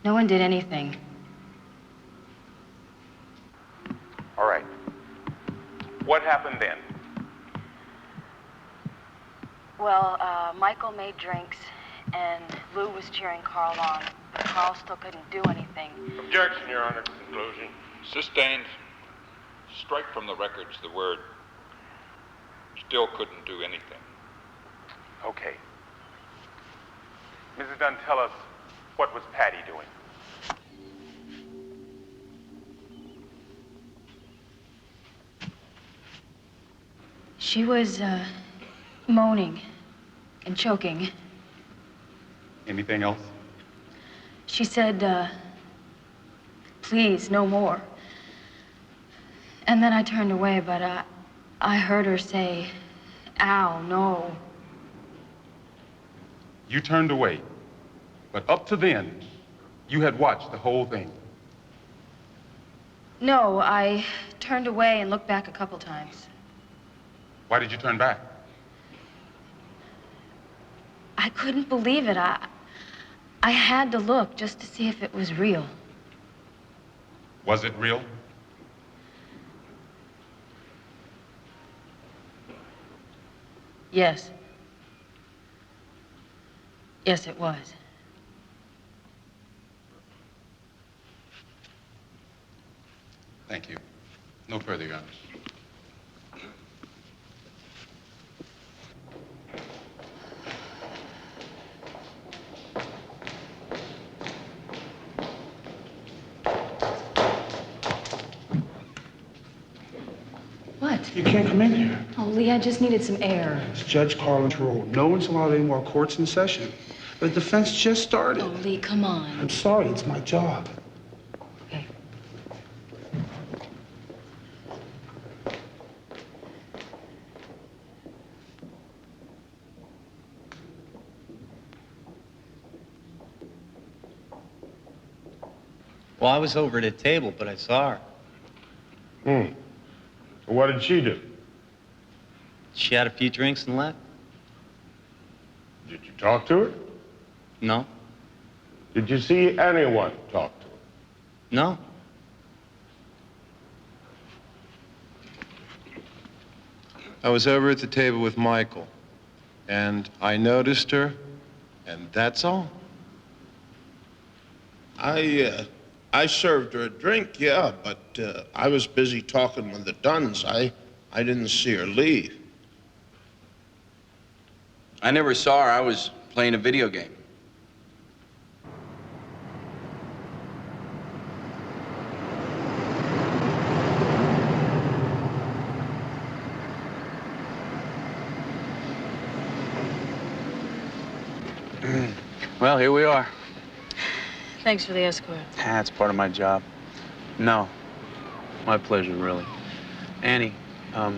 No one did anything. All right. What happened then? Well, Michael made drinks, and Lou was cheering Carl on, but Carl still couldn't do anything. Objection, Your Honor. Conclusion. Sustained. Strike from the records the word still couldn't do anything. Okay. Mrs. Dunn, tell us, what was Patty doing? She was, moaning and choking. Anything else? She said, please, no more. And then I turned away, but I heard her say, ow, no. You turned away, but up to then, you had watched the whole thing. No, I turned away and looked back a couple times. Why did you turn back? I couldn't believe it. I had to look just to see if it was real. Was it real? Yes. Yes, it was. Thank you. No further, Your Honor. What? You can't come in here. Oh, Lee, I just needed some air. It's Judge Carlin's rule. No one's allowed any more courts in session. The defense just started. Oh, Lee, come on. I'm sorry, it's my job. Okay. Well, I was over at a table, but I saw her. What did she do? She had a few drinks and left. Did you talk to her? No. Did you see anyone talk to her? No. I was over at the table with Michael, and I noticed her, and that's all. I served her a drink, yeah, but I was busy talking with the Dunns. I didn't see her leave. I never saw her. I was playing a video game. Well, here we are. Thanks for the escort. It's part of my job. No, my pleasure, really. Annie, I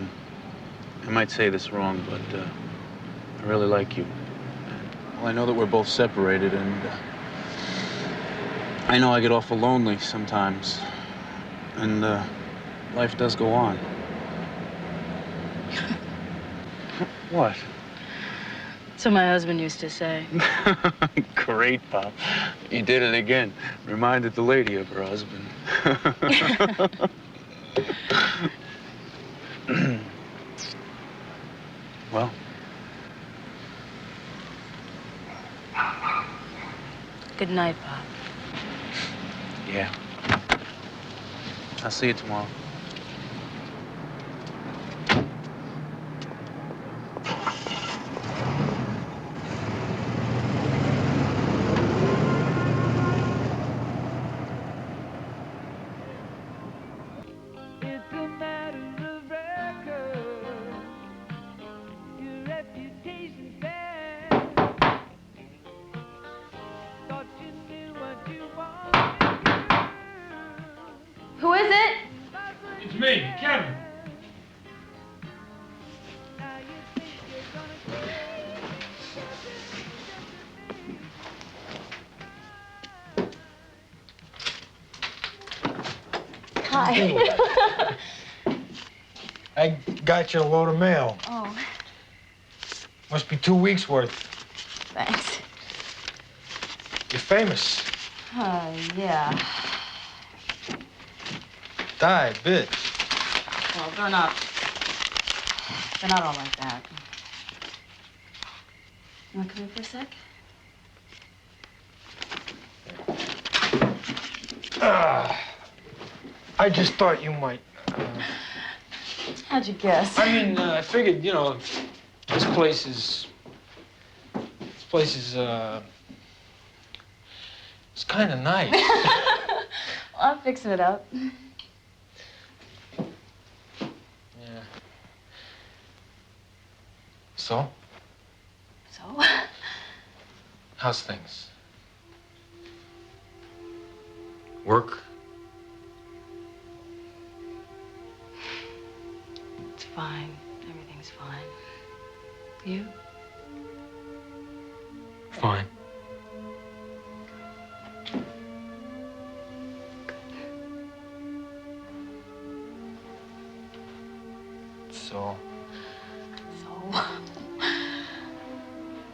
might say this wrong, but I really like you. Well, I know that we're both separated, and I know I get awful lonely sometimes, and life does go on. What? So my husband used to say. Great, Pop. You did it again. Reminded the lady of her husband. Well. Good night, Pop. Yeah. I'll see you tomorrow. Who is it? It's me, Kevin. Hi. I got you a load of mail. Oh, Must be 2 weeks worth. thanks. You're famous. Yeah. Die, bitch. Well, they're not all like that. You want to come in for a sec? I just thought you might. How'd you guess? I mean, I figured, you know, this place is, it's kind of nice. Well, I'm fixing it up. Yeah. So? So? How's things? Work? It's fine. Everything's fine. You? Fine. So?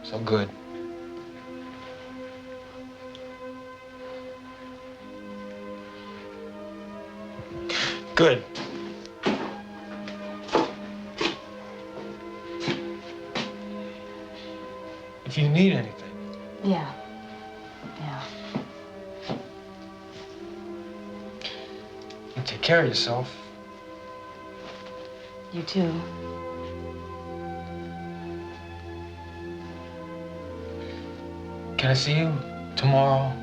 So good. Good. If you need anything. Yeah. Yeah. You take care of yourself. You too. Can I see you tomorrow?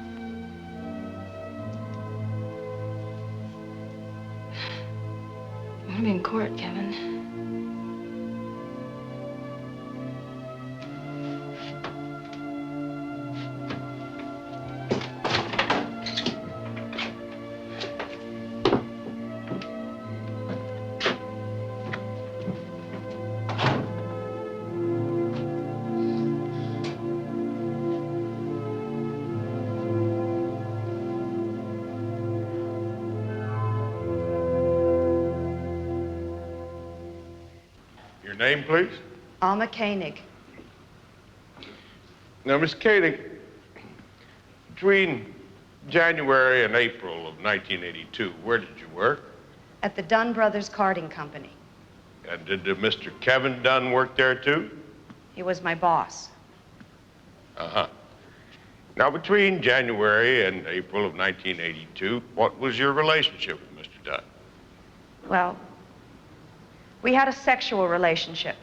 I'm gonna be in court, Kevin. Your name, please? Alma Koenig. Now, Miss Koenig, between January and April of 1982, where did you work? At the Dunn Brothers Carding Company. And did Mr. Kevin Dunn work there, too? He was my boss. Uh-huh. Now, between January and April of 1982, what was your relationship with Mr. Dunn? Well, we had a sexual relationship.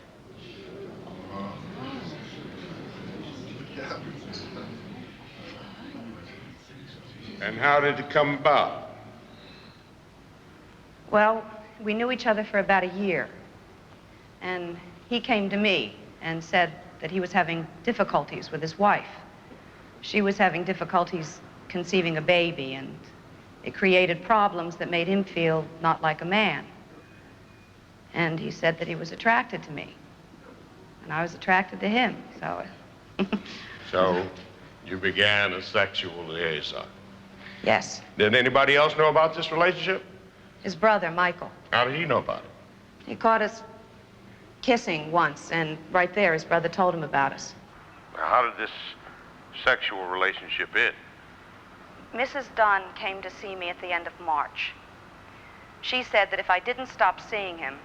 And how did it come about? Well, we knew each other for about a year. And he came to me and said that he was having difficulties with his wife. She was having difficulties conceiving a baby, and it created problems that made him feel not like a man. And he said that he was attracted to me. And I was attracted to him, so... So, you began a sexual liaison. Yes. Did anybody else know about this relationship? His brother, Michael. How did he know about it? He caught us kissing once, and right there, his brother told him about us. How did this sexual relationship end? Mrs. Dunn came to see me at the end of March. She said that if I didn't stop seeing him,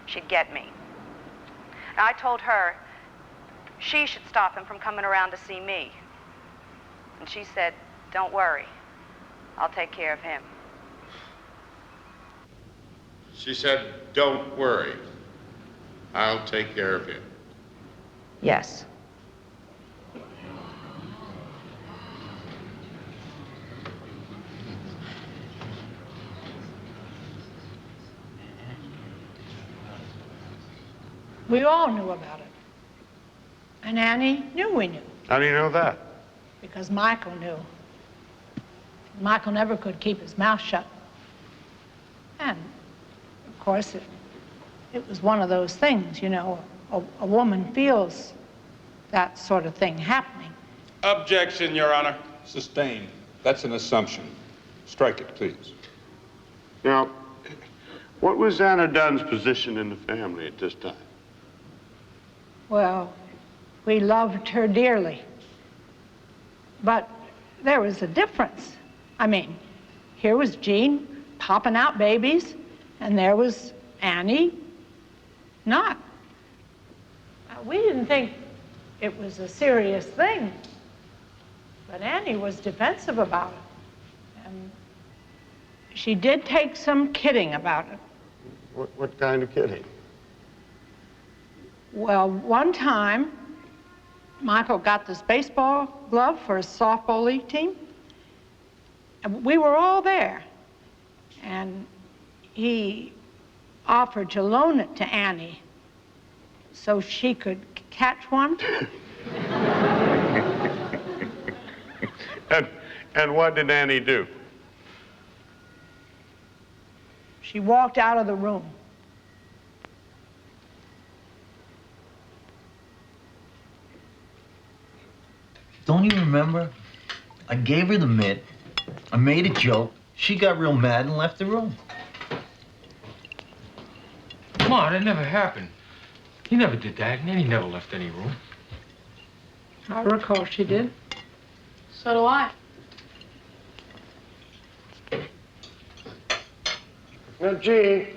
she'd get me. And I told her she should stop him from coming around to see me. And she said, "Don't worry, I'll take care of him." She said, "Don't worry, I'll take care of him." Yes. We all knew about it. And Annie knew we knew, How do you know that? because Michael knew. Michael never could keep his mouth shut. And, of course, it was one of those things, you know, a woman feels that sort of thing happening. Objection, Your Honor. Sustained. That's an assumption. Strike it, please. Now, what was Anna Dunn's position in the family at this time? Well, we loved her dearly. But there was a difference. I mean, here was Jean popping out babies, and there was Annie not. We didn't think it was a serious thing. But Annie was defensive about it. And she did take some kidding about it. What kind of kidding? Well, one time, Michael got this baseball glove for his softball league team. And we were all there. And he offered to loan it to Annie so she could catch one. And what did Annie do? She walked out of the room. Don't you remember? I gave her the mitt. I made a joke. She got real mad and left the room. Come on, that never happened. He never did that, and he never left any room. I recall she did. So do I. Now, Gene,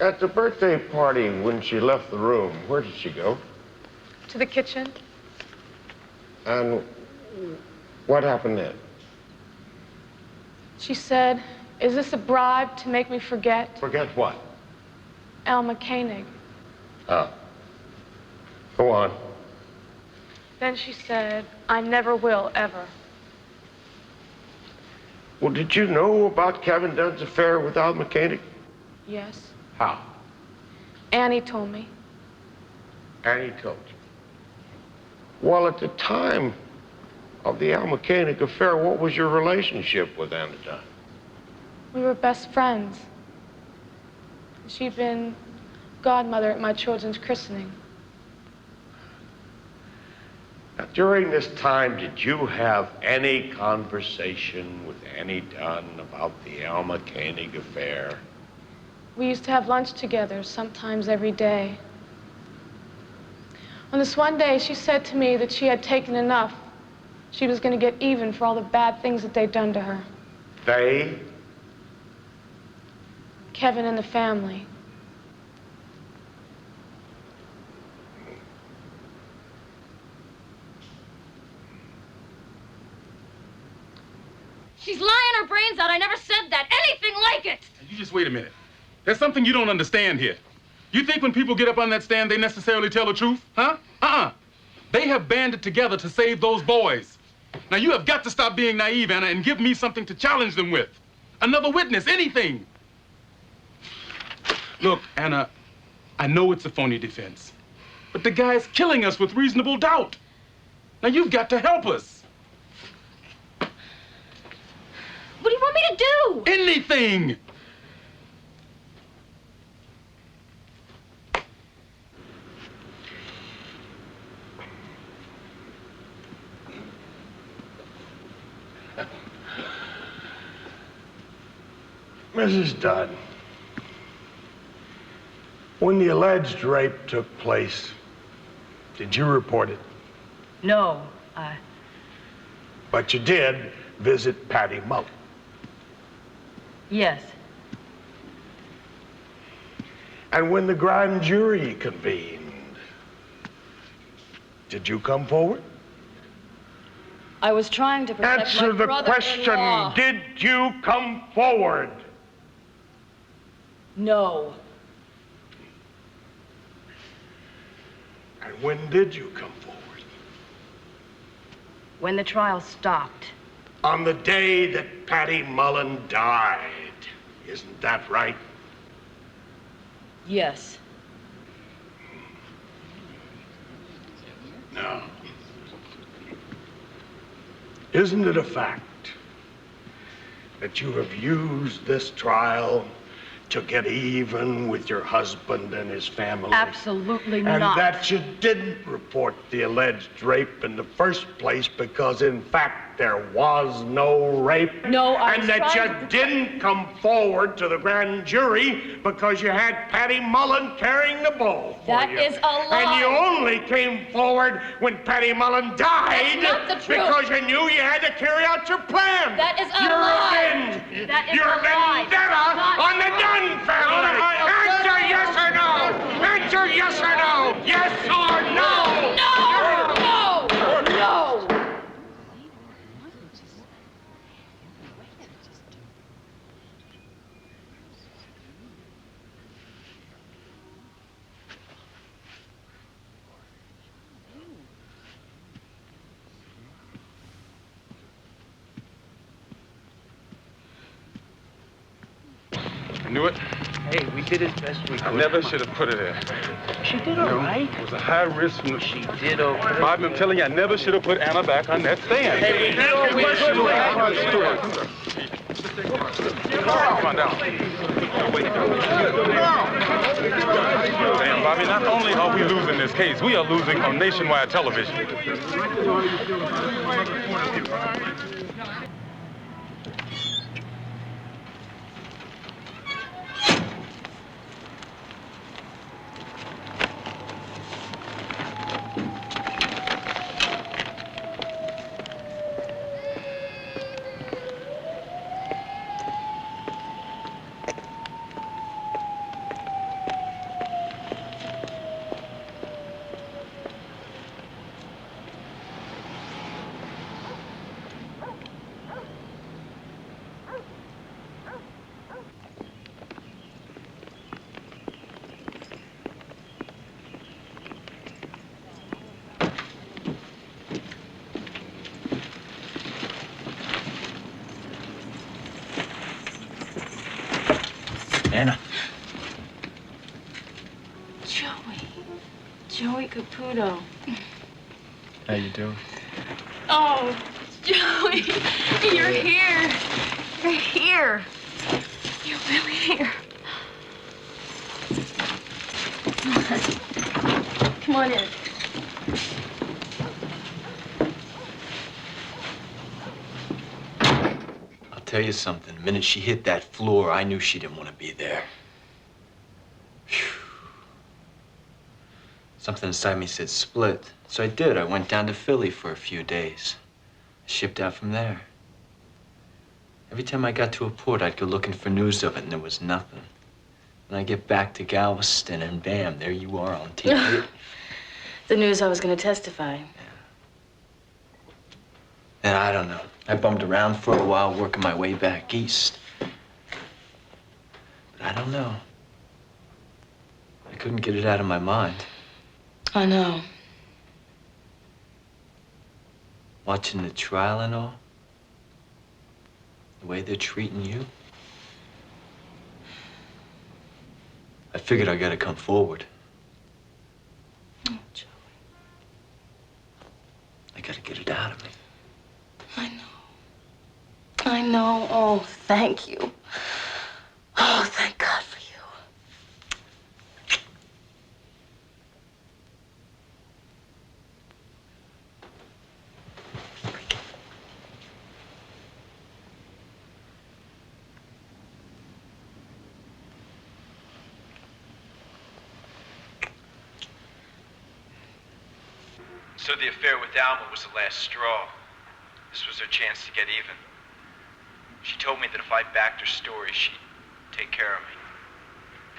at the birthday party when she left the room, where did she go? To the kitchen. And what happened then? She said, "Is this a bribe to make me forget?" Forget what? Alma Koenig. Oh. Go on. Then she said, "I never will, ever." Well, did you know about Kevin Dunn's affair with Alma Koenig? Yes. How? Annie told me. Annie told you. Well, at the time of the Alma Koenig affair, what was your relationship with Anna Dunn? We were best friends. She'd been godmother at my children's christening. Now, during this time, did you have any conversation with Annie Dunn about the Alma Koenig affair? We used to have lunch together, sometimes every day. On this one day, she said to me that she had taken enough. She was going to get even for all the bad things that they'd done to her. They? Kevin and the family. She's lying her brains out. I never said that. Anything like it. You just wait a minute. There's something you don't understand here. You think when people get up on that stand, they necessarily tell the truth? Huh? They have banded together to save those boys. Now, you have got to stop being naive, Anna, and give me something to challenge them with. Another witness, anything. Look, Anna, I know it's a phony defense, but the guy's killing us with reasonable doubt. Now, you've got to help us. What do you want me to do? Anything! Mrs. Dunn, when the alleged rape took place, did you report it? No, But you did visit Patty Mullen. yes. And when the grand jury convened, did you come forward? I was trying to protect Answer my the brother-in-law. question. Did you come forward? No. And when did you come forward? When the trial stopped. On the day that Patty Mullen died. Isn't that right? Yes. No. Isn't it a fact that you have used this trial to get even with your husband and his family? Absolutely And not. that you didn't report the alleged rape in the first place because, in fact, there was no rape? No, I And was that trying you to- didn't come forward to the grand jury because you had Patty Mullen carrying the ball for That you. is a lie. And you only came forward when Patty Mullen died That's not the truth. because you knew you had to carry out your plan. That is a your lie. Revenge. That is your a lie. vendetta Not on the Dunn family. Answer yes or no. Answer yes or no. Yes or no. knew it. Hey, we did as best we could. I never should have put her there. She did all right. It was a high risk from the... She did okay. Bob, I'm telling you, I never should have put Anna back on that stand. Hey, we did all we could. Come on down. Damn, Bobby, not only are we losing this case, we are losing on nationwide television. Anna. Joey Caputo. How you doing? Oh, Joey, you're here. You're here. You're really here. Come on in. I'll tell you something. The minute she hit that floor, I knew she didn't want to be there. Phew. Something inside me said split. So I did. I went down to Philly for a few days. I shipped out from there. Every time I got to a port, I'd go looking for news of it, and there was nothing. Then I get back to Galveston, and bam, there you are on TV. The news I was going to testify. And I don't know. I bummed around for a while, working my way back east. But I don't know. I couldn't get it out of my mind. I know. Watching the trial and all. The way they're treating you. I figured I gotta come forward. Oh, Joey. I gotta get it out of me. I know. I know. Oh, thank you. Oh, thank God for you. So the affair with Alma was the last straw. This was her chance to get even. She told me that if I backed her story, she'd take care of me.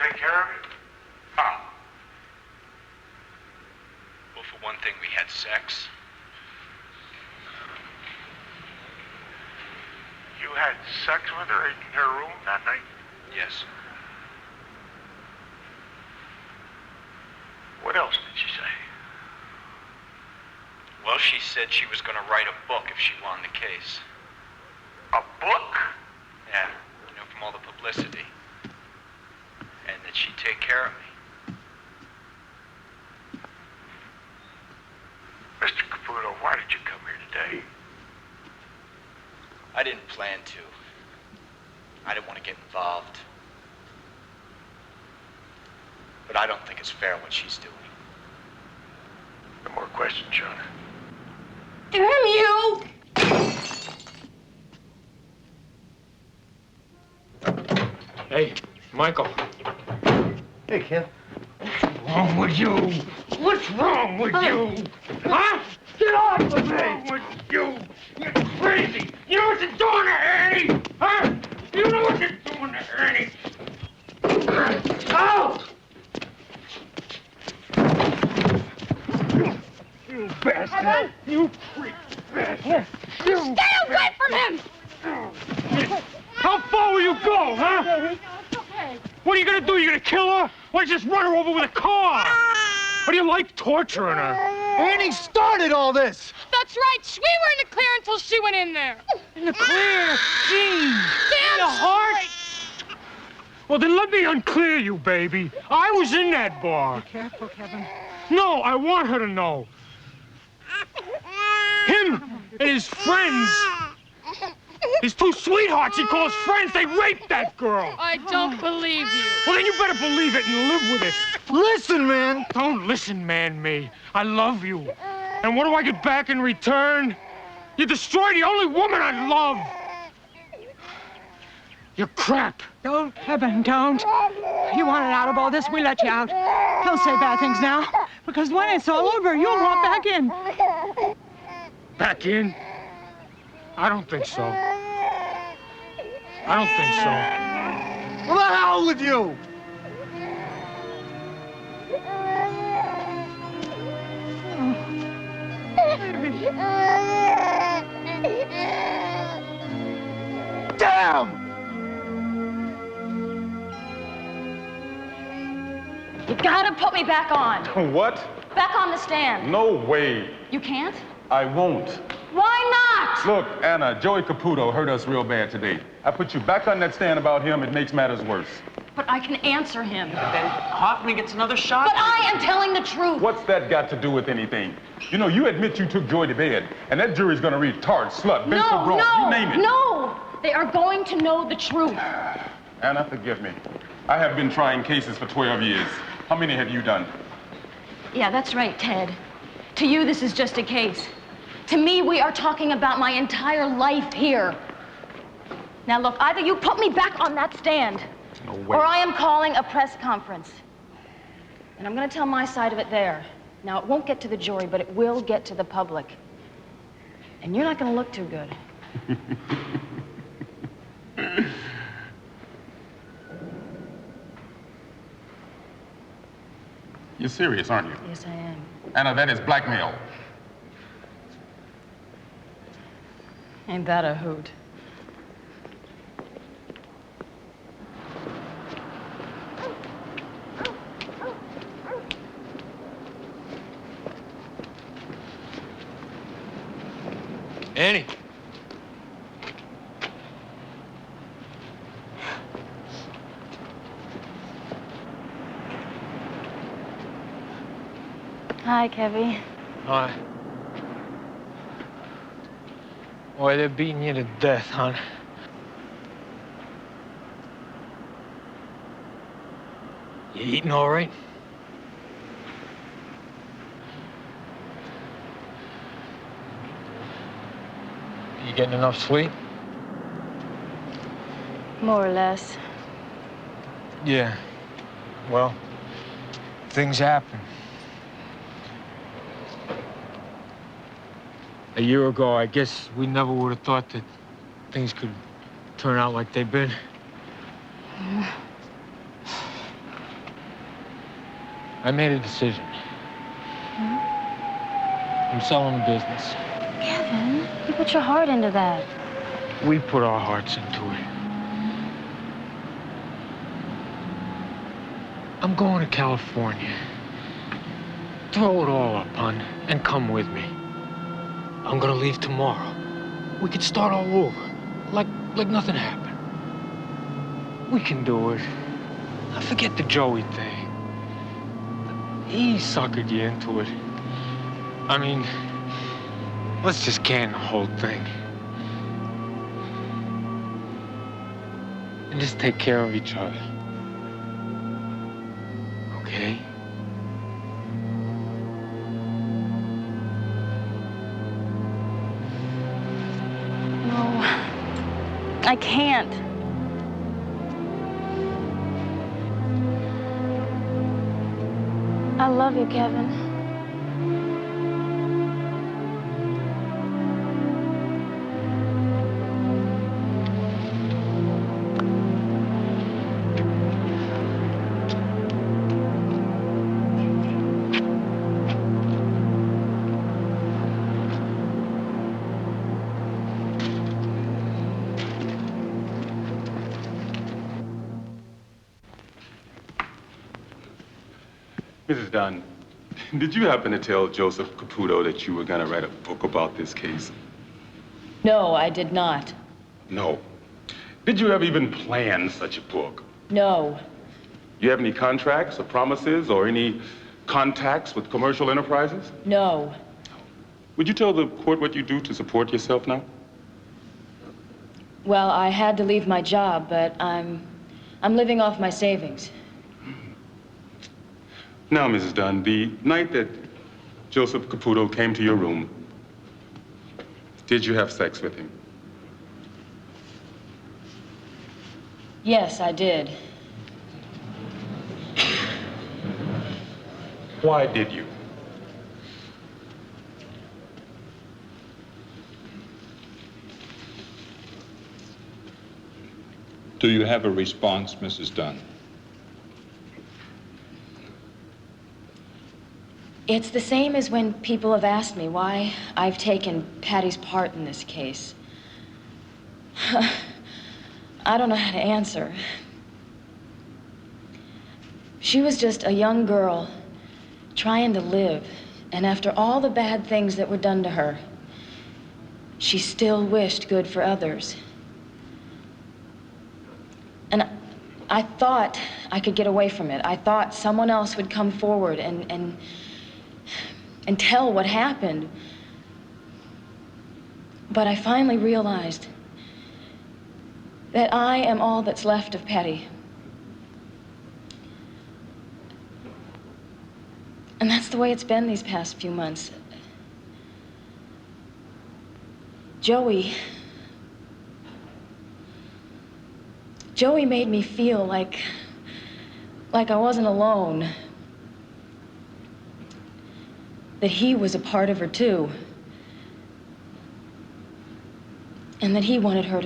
Take care of it? How? Well, for one thing, we had sex. You had sex with her in her room that night? Yes. What else did she say? Well, she said she was going to write a book if she won the case. A book? Yeah, you know, from all the publicity. And that she'd take care of me. Mr. Caputo, why did you come here today? I didn't plan to. I didn't want to get involved. But I don't think it's fair what she's doing. No more questions, John. Damn you! Hey, Michael. Hey, Ken. What's wrong with you? What's wrong with you? Huh? Get off of me! What's wrong with you? You're crazy! You know what you're doing to Annie? Huh? You know what you're doing to Annie? Out! You bastard! You freak bastard! You Stay away from him! How far will you go, huh? It's okay. What are you gonna do? You gonna kill her? Why don't you just run her over with a car? What do you like torturing her? Annie started all this. That's right. We were in the clear until she went in there. In the clear, Gene. Damn in the heart. Well, then let me unclear you, baby. I was in that bar. Be careful, Kevin. No, I want her to know. Him and his friends, his two sweethearts he calls friends, they raped that girl. I don't believe you. Well, then you better believe it and live with it. Listen, man. Don't listen, man, me. I love you. And what do I get back in return? You destroyed the only woman I love. You're crap. Don't, Kevin, don't. You wanted out of all this, we let you out. Don't say bad things now, because when it's all over, you'll want back in. Back in? I don't think so. I don't think so. Well, the hell with you! Damn! You gotta put me back on. What? Back on the stand. No way. You can't? I won't. Why not? Look, Anna, Joey Caputo hurt us real bad today. I put you back on that stand about him, it makes matters worse. But I can answer him. Then Hoffman gets another shot. But I am telling the truth. What's that got to do with anything? You know, you admit you took Joey to bed, and that jury's gonna read tart, slut, bench No, for brawl, no, you name it. no. They are going to know the truth. Anna, forgive me. I have been trying cases for 12 years. How many have you done? Yeah, that's right, Ted. To you, this is just a case. To me, we are talking about my entire life here. Now, look, either you put me back on that stand, No way. or I am calling a press conference. And I'm going to tell my side of it there. Now, it won't get to the jury, but it will get to the public. And you're not going to look too good. You're serious, aren't you? Yes, I am. Anna, that is blackmail. Ain't that a hoot? Annie. Hi, Kevy. Hi. Boy, they're beating you to death, hon. You eating all right? You getting enough sleep? More or less. Yeah. Well, things happen. A year ago, I guess we never would have thought that things could turn out like they've been. I made a decision. I'm selling the business. Kevin, you put your heart into that. We put our hearts into it. I'm going to California. Throw it all up, hon, and come with me. I'm gonna leave tomorrow. We could start all over, like nothing happened. We can do it. Now forget the Joey thing. He suckered you into it. I mean, let's just can the whole thing. And just take care of each other. Okay? I can't. I love you, Kevin. Mrs. Dunn, did you happen to tell Joseph Caputo that you were going to write a book about this case? No, I did not. No. Did you ever even plan such a book? No. You have any contracts or promises or any contacts with commercial enterprises? No. Would you tell the court what you do to support yourself now? Well, I had to leave my job, but I'm living off my savings. Now, Mrs. Dunn, the night that Joseph Caputo came to your room, did you have sex with him? Yes, I did. Why did you? Do you have a response, Mrs. Dunn? It's the same as when people have asked me why I've taken Patty's part in this case. I don't know how to answer. She was just a young girl trying to live, and after all the bad things that were done to her, she still wished good for others. And I thought I could get away from it. I thought someone else would come forward and tell what happened. But I finally realized that I am all that's left of Patty. And that's the way it's been these past few months. Joey made me feel like I wasn't alone. That he was a part of her too. And that he wanted her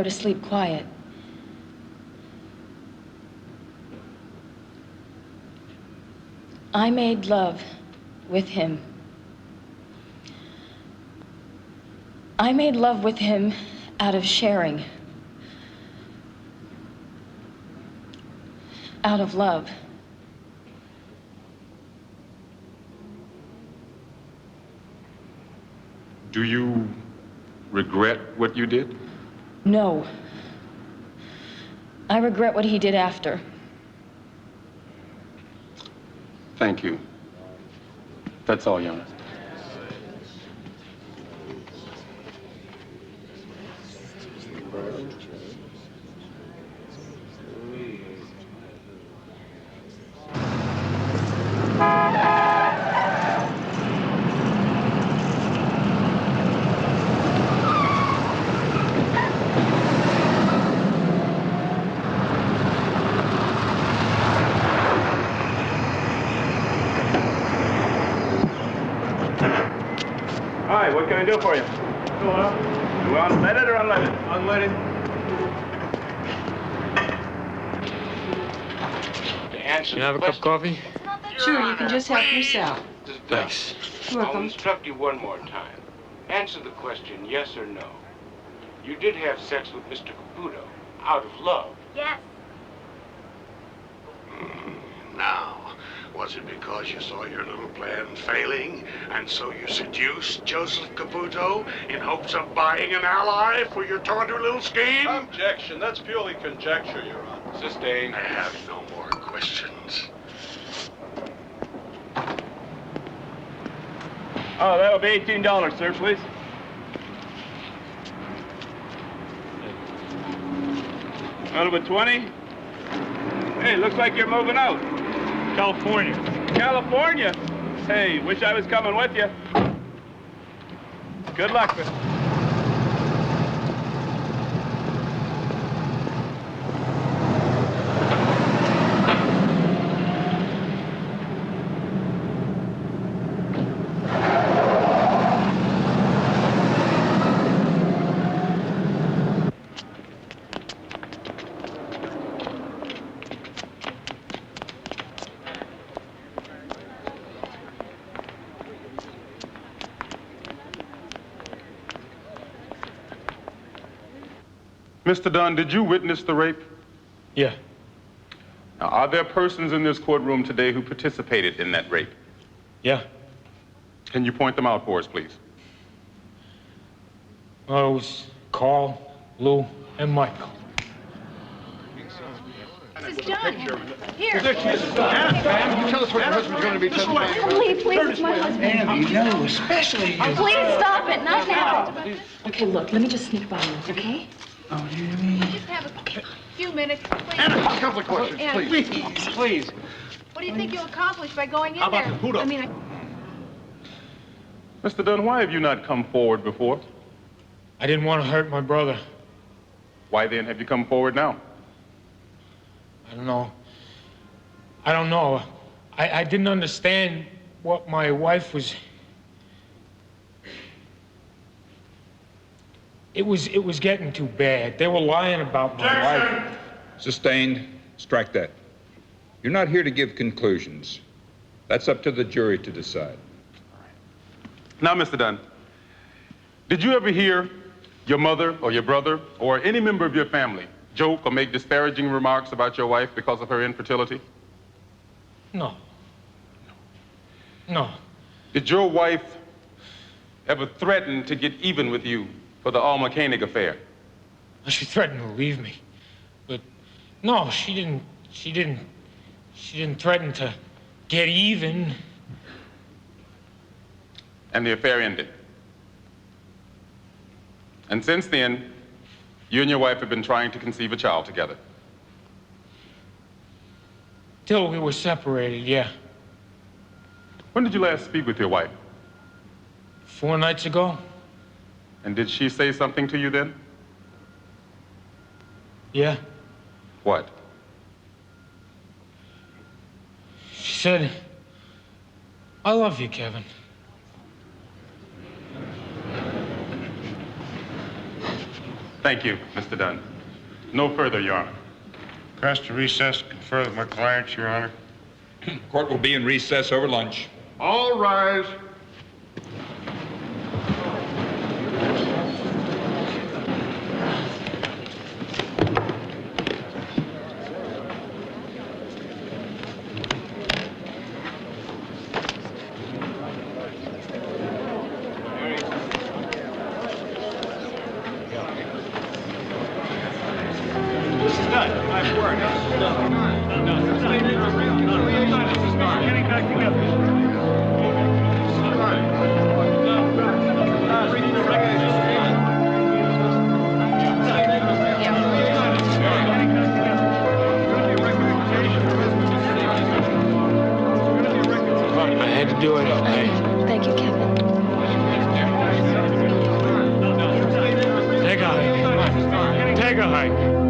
to sleep quiet. I made love with him. I made love with him out of sharing. Out of love. Do you regret what you did? No. I regret what he did after. Thank you. That's all, Jonas. Hi, what can I do for you? Hello. You want unleaded or unleaded? Unleaded. Can I have a cup of coffee? Sure, you can just help yourself. Thanks. You're welcome. I'll instruct you one more time. Answer the question, yes or no. You did have sex with Mr. Caputo out of love. Yes. Now, was it because you saw your little plan failing, and so you seduced Joseph Caputo in hopes of buying an ally for your taunter little scheme? Objection. That's purely conjecture, Your Honor. Sustained. I have no more questions. Oh, that'll be $18, sir, please. That'll be 20. Hey, looks like you're moving out. California. California? Hey, wish I was coming with you. Good luck, man. Mr. Dunn, did you witness the rape? Yeah. Now, are there persons in this courtroom today who participated in that rape? Yeah. Can you point them out for us, please? Well, it was Carl, Lou, and Michael. done? Here. Anna, tell us what your husband's going to be testifying about. Please, it's my husband. Andy, no, especially you. Please stop it, not now. Okay, look, let me just sneak by you, okay? Oh, you mean? Just have a few minutes, please. Anna, a couple of questions, Anna, please. Please. What do you think you'll accomplish by going in How about there? the Caputo? I mean, Mr. Dunn, why have you not come forward before? I didn't want to hurt my brother. Why then have you come forward now? I don't know. I didn't understand what my wife was... It was getting too bad. They were lying about my wife. Sustained. Strike that. You're not here to give conclusions. That's up to the jury to decide. Now, Mr. Dunn, did you ever hear your mother or your brother or any member of your family joke or make disparaging remarks about your wife because of her infertility? No. No. Did your wife ever threaten to get even with you for the Alma Koenig affair? She threatened to leave me. But no, she didn't threaten to get even. And the affair ended. And since then, you and your wife have been trying to conceive a child together. Till we were separated, yeah. When did you last speak with your wife? 4 nights ago. And did she say something to you then? Yeah. What? She said, I love you, Kevin. Thank you, Mr. Dunn. No further, Your Honor. Press to recess, confer with my clients, Your Honor. Court will be in recess over lunch. All rise. I had to do it. Thank you, Kevin. Take a hike. Take a hike.